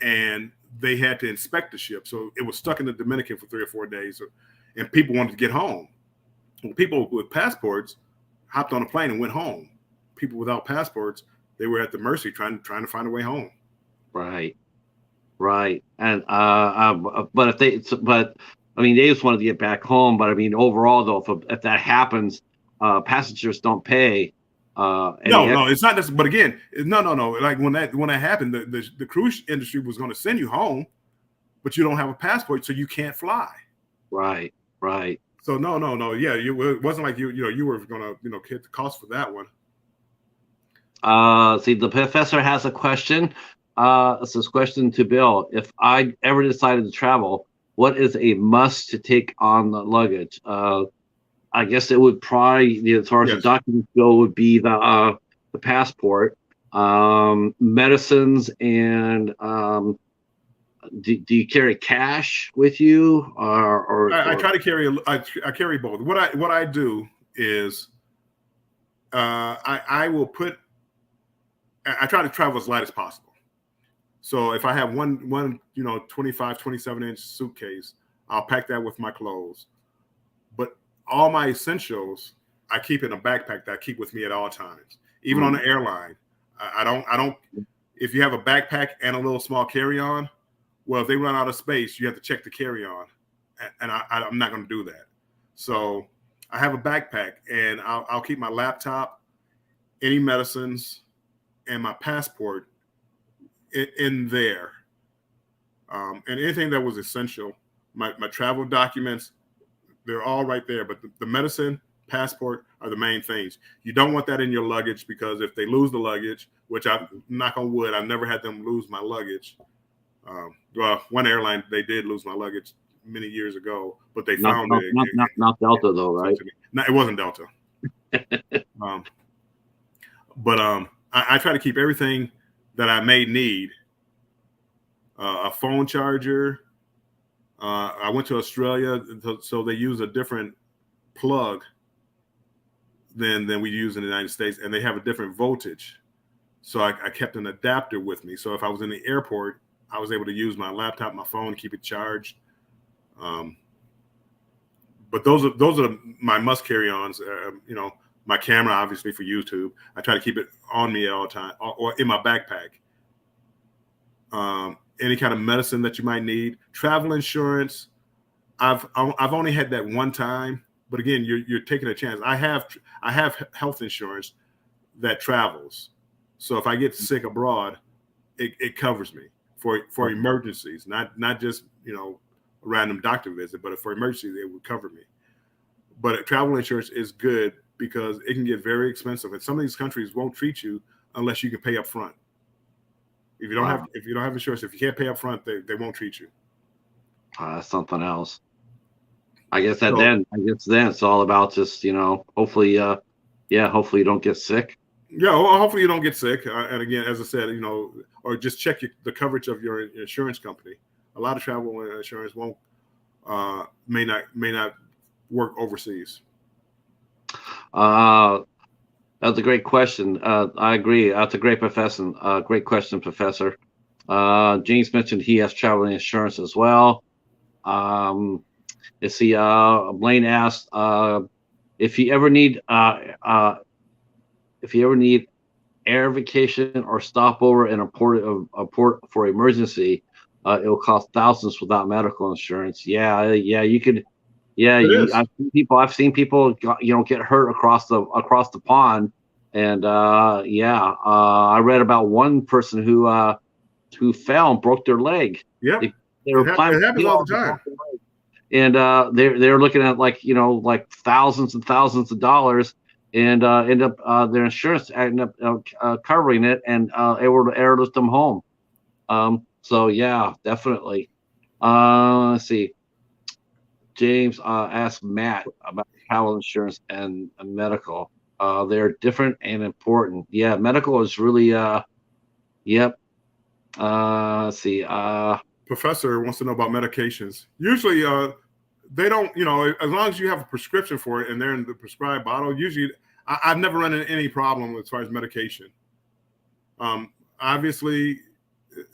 B: and they had to inspect the ship. So it was stuck in the Dominican for 3 or 4 days, and people wanted to get home. People with passports hopped on a plane and went home. People without passports, they were at the mercy trying to find a way home.
A: Right. Right. And but but I mean, they just wanted to get back home. But I mean, overall, though, if that happens, passengers don't pay any
B: No,
A: extra.
B: no, it's not this. But again, no, no, no. Like when that happened, the cruise industry was going to send you home, but you don't have a passport, so you can't fly.
A: Right. Right.
B: So no, no, no. Yeah, it wasn't like you were going to hit the cost for that one.
A: See, the professor has a question. This is question to Bill. If I ever decided to travel, what is a must to take on the luggage? I guess it would probably, as far as the
B: Yes.
A: documents go, would be the passport, medicines, and do you carry cash with you,
B: I try to carry. I carry both. What I do is I will put. I try to travel as light as possible. So if I have one 25, 27-inch suitcase, I'll pack that with my clothes. But all my essentials, I keep in a backpack that I keep with me at all times. Even on the airline, I don't. If you have a backpack and a little small carry-on, well, if they run out of space, you have to check the carry-on, and I'm not going to do that. So I have a backpack, and I'll keep my laptop, any medicines, and my passport in there, and anything that was essential, my travel documents, they're all right there. But the medicine, passport are the main things. You don't want that in your luggage, because if they lose the luggage, which I knock on wood, I've never had them lose my luggage. Well, one airline, they did lose my luggage many years ago, but they found it.
A: Not Delta though, right?
B: No, it wasn't Delta. But I try to keep everything that I may need. A phone charger. I went to Australia, so they use a different plug than we use in the United States, and they have a different voltage. So I kept an adapter with me. So if I was in the airport, I was able to use my laptop, my phone, keep it charged. But those are my must carry-ons. My camera, obviously, for YouTube. I try to keep it on me at all time, or in my backpack. Any kind of medicine that you might need. Travel insurance. I've only had that one time, but again, you're taking a chance. I have health insurance that travels, so if I get sick abroad, it covers me for emergencies, not just a random doctor visit, but for emergencies it would cover me. But travel insurance is good because it can get very expensive, and some of these countries won't treat you unless you can pay up front. If you don't have insurance, if you can't pay up front, they won't treat you.
A: That's something else. I guess then it's all about just hopefully hopefully you don't get sick.
B: Yeah, well, hopefully you don't get sick. And again, as I said, or just check the coverage of your insurance company. A lot of travel insurance may not work overseas.
A: That's a great question. I agree. That's a great great question, Professor. James mentioned he has travel insurance as well. Let's see. Blaine asked if you ever need air vacation or stopover in a port for emergency, it will cost thousands without medical insurance. Yeah, you could. Yeah, I've seen people get hurt across the pond, and I read about one person who fell and broke their leg.
B: Yep,
A: they were
B: it happens all the time.
A: And they're looking at like thousands and thousands of dollars, and end up their insurance ended up covering it and able to airlift them home. So yeah, definitely. Let's see. James asked Matt about travel insurance and medical. They're different and important. Yeah, medical is really yep. Let's see.
B: Professor wants to know about medications. Usually they don't, as long as you have a prescription for it and they're in the prescribed bottle, usually I've never run into any problem as far as medication. Obviously,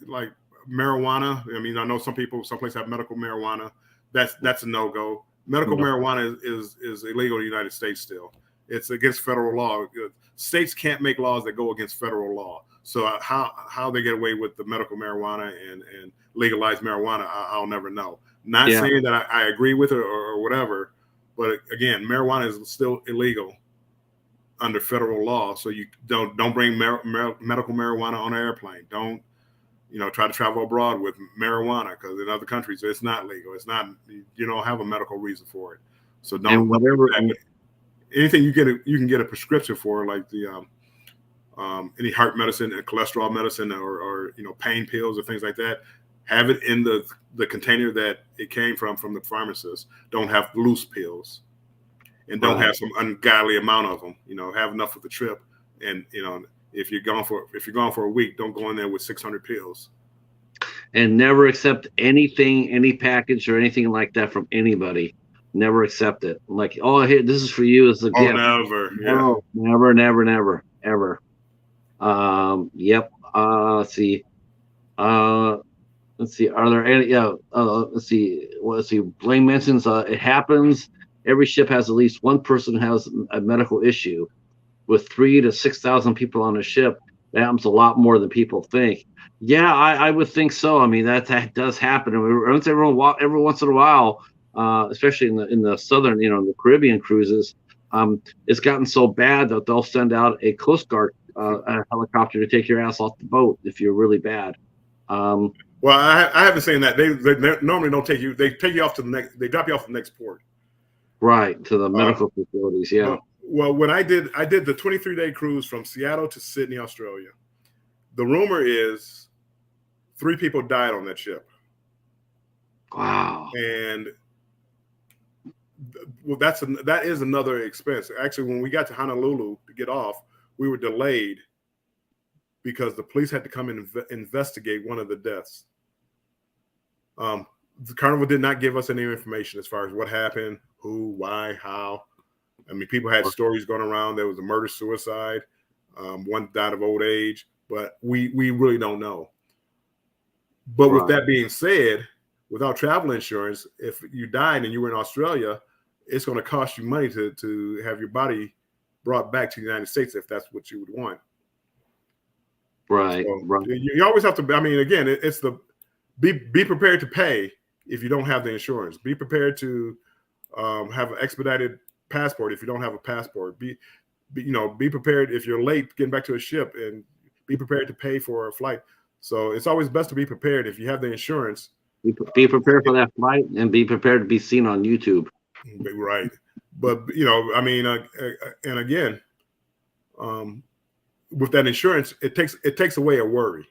B: like marijuana. I mean, I know some places have medical marijuana. That's a no-go. Medical
A: Yeah.
B: marijuana is illegal in the United States still. It's against federal law. States can't make laws that go against federal law. So how they get away with the medical marijuana and legalize marijuana, I'll never know. Not
A: Yeah.
B: saying that I agree with it or whatever, but again, marijuana is still illegal under federal law. So you don't bring medical marijuana on an airplane. Don't try to travel abroad with marijuana, because in other countries it's not legal. It's not, you don't have a medical reason for it. So don't do that. But anything you can get a prescription for, like the any heart medicine and cholesterol medicine, or pain pills or things like that, have it in the container that it came from the pharmacist. Don't have loose pills, and don't have some ungodly amount of them. Have enough for the trip, and if you're gone for a week, don't go in there with 600 pills.
A: And never accept anything, any package or anything like that from anybody. Never accept it. Like, oh, here, this is for you as a gift.
B: Never.
A: No, never, never, never, ever. Yep. Let's see. Let's see. Are there any? Yeah. Let's see. Let's see. Blaine mentions it happens. Every ship has at least one person who has a medical issue. With 3,000 to 6,000 people on a ship, that happens a lot more than people think. Yeah, I would think so. I mean, that does happen. And every once in a while, especially in the southern, in the Caribbean cruises, it's gotten so bad that they'll send out a Coast Guard a helicopter to take your ass off the boat if you're really bad.
B: Well, I haven't seen that. They normally don't take you. They take you off to the next. They drop you off to the next port.
A: Right, to the medical facilities. Yeah.
B: Well, when I did the 23-day cruise from Seattle to Sydney, Australia. The rumor is 3 people died on that ship.
A: Wow.
B: And well, that is another expense. Actually, when we got to Honolulu to get off, we were delayed because the police had to come and investigate one of the deaths. The Carnival did not give us any information as far as what happened, who, why, how. I mean, people had stories going around. There was a murder-suicide. One died of old age, but we really don't know. But with that being said, without travel insurance, if you died and you were in Australia, it's going to cost you money to have your body brought back to the United States if that's what you would want.
A: Right.
B: So
A: right.
B: You always have to. I mean, again, it's the be prepared to pay if you don't have the insurance. Be prepared to have an expedited passport if you don't have a passport. Be prepared if you're late getting back to a ship, and be prepared to pay for a flight. So it's always best to be prepared if you have the insurance.
A: Be prepared for that flight, and be prepared to be seen on YouTube.
B: Right. But I mean, and again, with that insurance, it takes away a worry.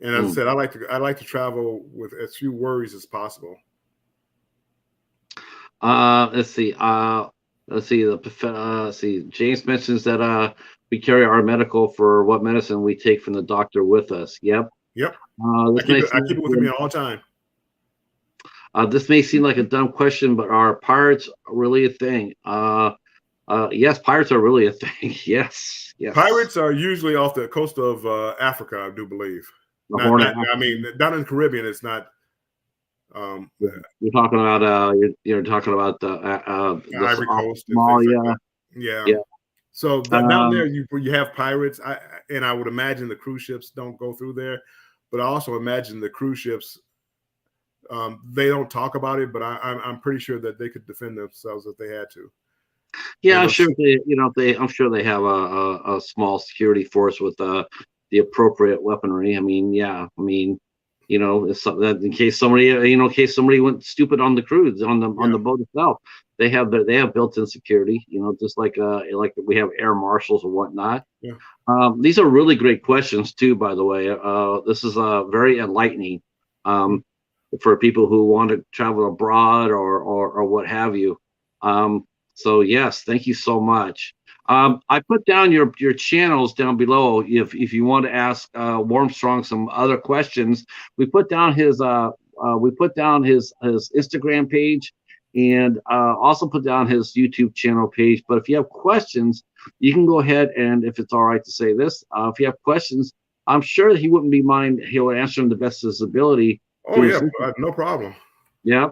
B: And as I said, I like to travel with as few worries as possible.
A: Let's see. Let's see. James mentions that we carry our medical for what medicine we take from the doctor with us. Yep.
B: Yep. I keep it with me all the time.
A: This may seem like a dumb question, but are pirates really a thing? Yes, pirates are really a thing. Yes.
B: Pirates are usually off the coast of Africa, I do believe. I mean, down in the Caribbean, it's not.
A: You're talking about you're talking about the
B: Ivory Coast,
A: Somalia.
B: Yeah. So down there, you have pirates, and I would imagine the cruise ships don't go through there, but I also imagine the cruise ships. They don't talk about it, but I'm pretty sure that they could defend themselves if they had to.
A: Yeah, I'm sure I'm sure they have a small security force with the appropriate weaponry. I mean, if in case somebody went stupid on the cruise on the boat itself, they have built-in security. Just like we have air marshals or whatnot.
B: Yeah.
A: These are really great questions too, by the way. This is very enlightening for people who want to travel abroad or what have you. So yes, thank you so much. I put down your channels down below if you want to ask Warmstrong some other questions. We put down his Instagram page, and also put down his YouTube channel page. But if you have questions, you can go ahead, and if it's all right to say this, if you have questions, I'm sure that he wouldn't be mind. He'll answer them the best of his ability.
B: Oh yeah, no problem.
A: Yeah.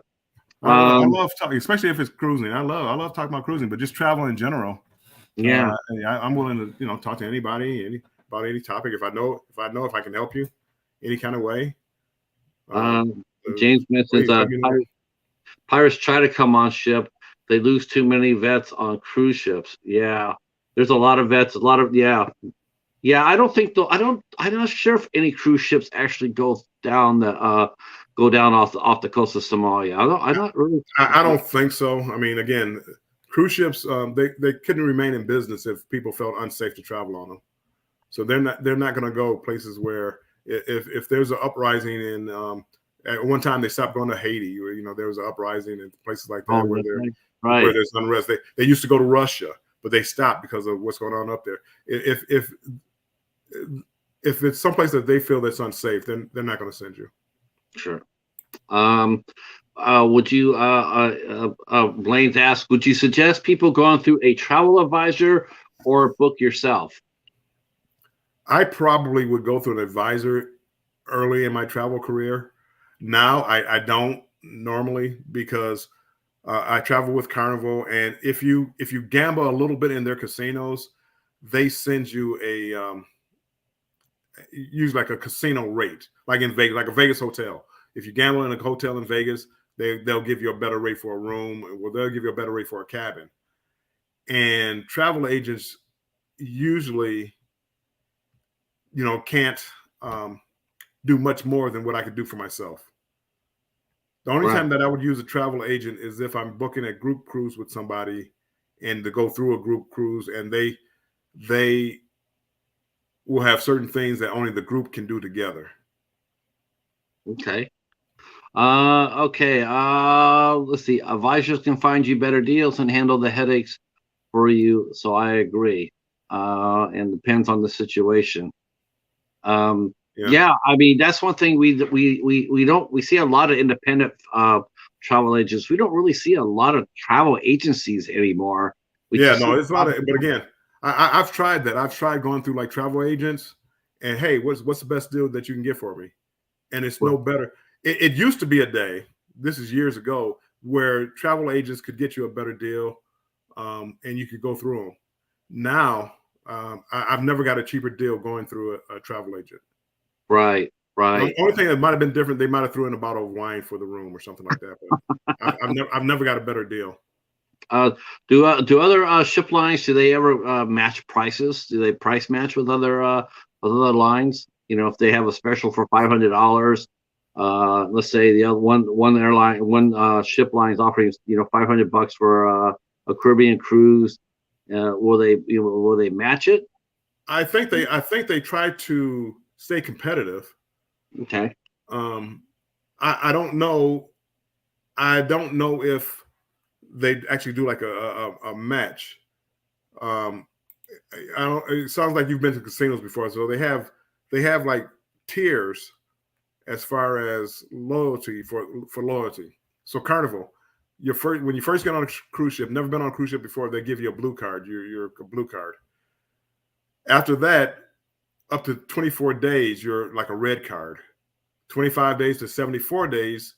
B: I
A: Um,
B: love talking, especially if it's cruising. I love talking about cruising, but just travel in general.
A: yeah.
B: I'm willing to talk to anybody about any topic if I know if I can help you any kind of way.
A: James mentions
B: Please let me know.
A: pirates try to come on ship. They lose too many vets on cruise ships. Yeah, there's a lot of vets. A lot of yeah. I don't think though. I'm not sure if any cruise ships actually go down off the coast of Somalia. I'm not really.
B: I don't think so. I mean, again, cruise ships they couldn't remain in business if people felt unsafe to travel on them. So they're not going to go places where if there's an uprising in at one time they stopped going to Haiti, or there was an uprising in places like that
A: Oh,
B: where
A: that's
B: there
A: right.
B: where
A: Right.
B: there's unrest. They used to go to Russia, but they stopped because of what's going on up there. If it's someplace that they feel that's unsafe, then they're not going to send you.
A: Sure. Um, would you, Blaine's asked, would you suggest people going through a travel advisor or book yourself?
B: I probably would go through an advisor early in my travel career. Now I don't normally because I travel with Carnival, and if you gamble a little bit in their casinos, they send you a use like a casino rate, like in Vegas, like a Vegas hotel. If you gamble in a hotel in Vegas, they'll give you a better rate for a room, or they'll give you a better rate for a cabin. And travel agents usually, can't do much more than what I could do for myself. The only
A: Right.
B: time that I would use a travel agent is if I'm booking a group cruise with somebody and to go through a group cruise, and they will have certain things that only the group can do together.
A: Okay. Okay. Let's see. Advisors can find you better deals and handle the headaches for you. So I agree. And depends on the situation.
B: Yeah.
A: Yeah, I mean that's one thing we see a lot of independent travel agents. We don't really see a lot of travel agencies anymore. We
B: Yeah,
A: just see
B: no, it's a
A: a
B: lot
A: lot
B: of,
A: of
B: but
A: people.
B: again, I've tried that. I've tried going through like travel agents, and hey, what's the best deal that you can get for me? And it's no better. It used to be a day. This is years ago, where travel agents could get you a better deal, and you could go through them. Now, I've never got a cheaper deal going through a travel agent.
A: Right,
B: The
A: right.
B: only thing that might have been different, they might have threw in a bottle of wine for the room or something like that. But I've never got a better deal.
A: Do other ship lines do they ever match prices? Do they price match with other lines? If they have a special for $500, let's say the other one airline ship line is offering $500 for a Caribbean cruise. Will they match it?
B: I think they try to stay competitive.
A: Okay.
B: Um, I don't know. I don't know if they actually do like a match. Um, I don't. It sounds like you've been to casinos before, so they have like tiers as far as loyalty for loyalty. So Carnival, when you first get on a cruise ship, never been on a cruise ship before, they give you a blue card. You're a blue card. After that, up to 24 days, you're like a red card. 25 days to 74 days,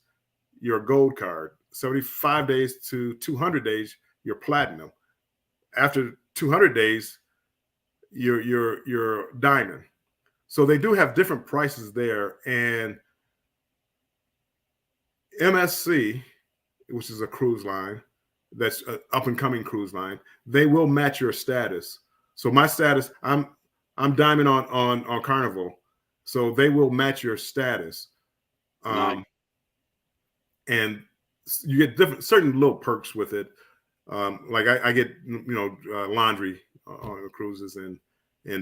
B: you're a gold card. 75 days to 200 days, you're platinum. After 200 days, you're diamond. So they do have different prices there. And MSC, which is a cruise line, that's an up and coming cruise line, they will match your status. So my status, I'm diamond on Carnival, so they will match your status.
A: Nice.
B: Um, and you get different certain little perks with it. Like I get laundry on the cruises and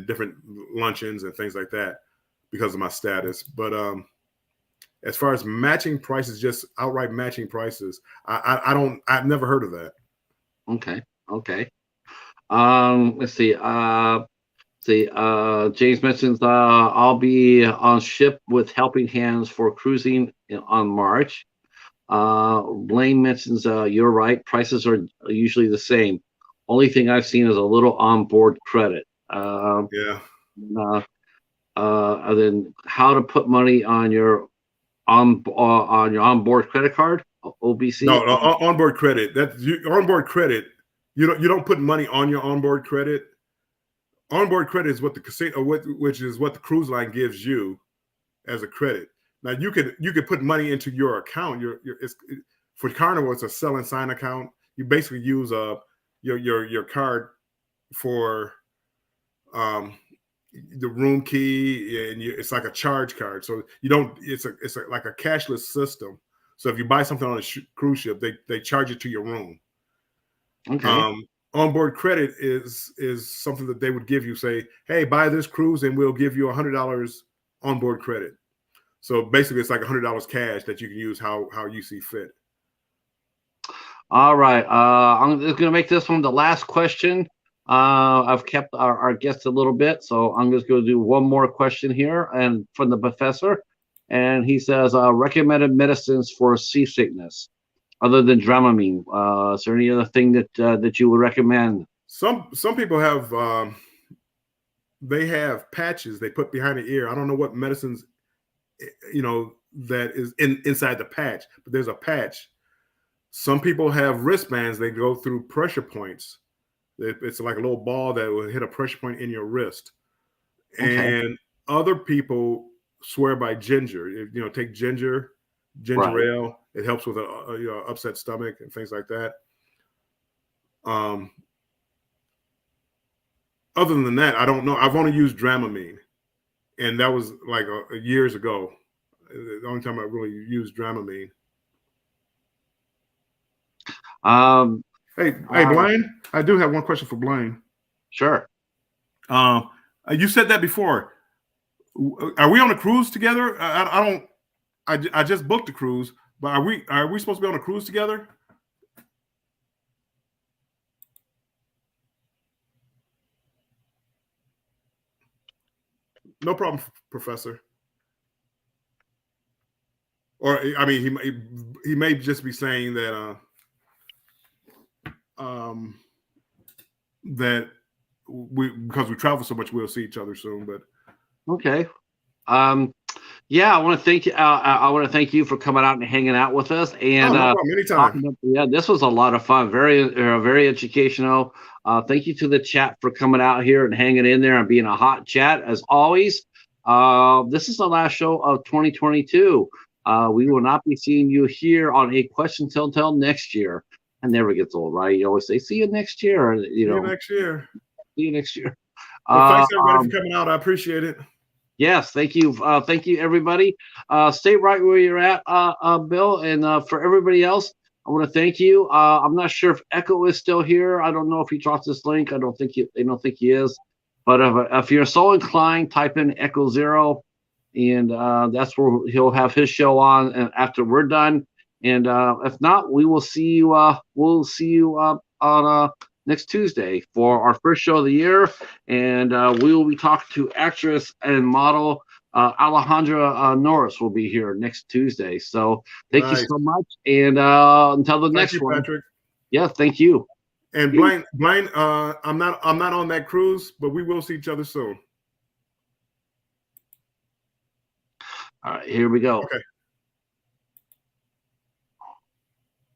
B: different luncheons and things like that because of my status. But as far as matching prices, just outright matching prices, I've never heard of that.
A: Okay. Okay. Let's see. James mentions I'll be on ship with helping hands for cruising on March. Blaine mentions you're right. Prices are usually the same. Only thing I've seen is a little onboard credit.
B: Yeah.
A: Uh, and then how to put money on your onboard credit card. OBC?
B: No, onboard credit. Onboard credit. You don't put money on your onboard credit. Onboard credit is what the casino, which is what the cruise line gives you as a credit. Now you could put money into your account. For Carnival, it's a sell and sign account. You basically use your card for the room key, and it's like a charge card. So you don't. It's like a cashless system. So if you buy something on a cruise ship, they charge it to your room.
A: Okay.
B: Onboard credit is something that they would give you. Say, hey, buy this cruise, and we'll give you $100 onboard credit. So basically, it's like $100 cash that you can use how you see fit.
A: All right. I'm just going to make this one the last question. I've kept our guests a little bit, so I'm just going to do one more question here, and from the professor. And he says, recommended medicines for seasickness other than Dramamine. Is there any other thing that you would recommend?
B: Some people have they have patches they put behind the ear. I don't know what medicines that is inside the patch, but there's a patch. Some people have wristbands. They go through pressure points. It's like a little ball that will hit a pressure point in your wrist.
A: Okay.
B: And other people swear by ginger. Take ginger ale. It helps with a upset stomach and things like that. Other than that, I don't know. I've only used Dramamine, and that was like years ago. The only time I really used Dramamine. Hey, Blaine, I do have one question for Blaine.
A: Sure.
B: You said that before. Are we on a cruise together? I just booked a cruise, but are we supposed to be on a cruise together? No problem, Professor. Or I mean, he may just be saying that that because we travel so much, we'll see each other soon. But
A: okay. Yeah, I want to thank you. I want to thank you for coming out and hanging out with us. And
B: no problem. Anytime.
A: Yeah, this was a lot of fun. Very educational. Thank you to the chat for coming out here and hanging in there and being a hot chat as always. This is the last show of 2022. We will not be seeing you here on A Question Till next year. It never gets old, right? You always say, "See you next year."
B: See you next year.
A: See you next year.
B: Well, thanks everybody for coming out. I appreciate it.
A: Yes, thank you. Thank you, everybody. Stay right where you're at, Bill. And for everybody else, I want to thank you. I'm not sure if Echo is still here. I don't know if he dropped this link. I don't think he is. But if you're so inclined, type in Echo 0, and that's where he'll have his show on. And after we're done, and if not, we will see you. We'll see you on next Tuesday for our first show of the year, and we will be talking to actress and model Alejandra Norris will be here next Tuesday. So thank you so much, and until the next one.
B: Patrick.
A: Yeah, thank you.
B: And Blaine, I'm not on that cruise, but we will see each other soon.
A: All right, here we go.
B: Okay.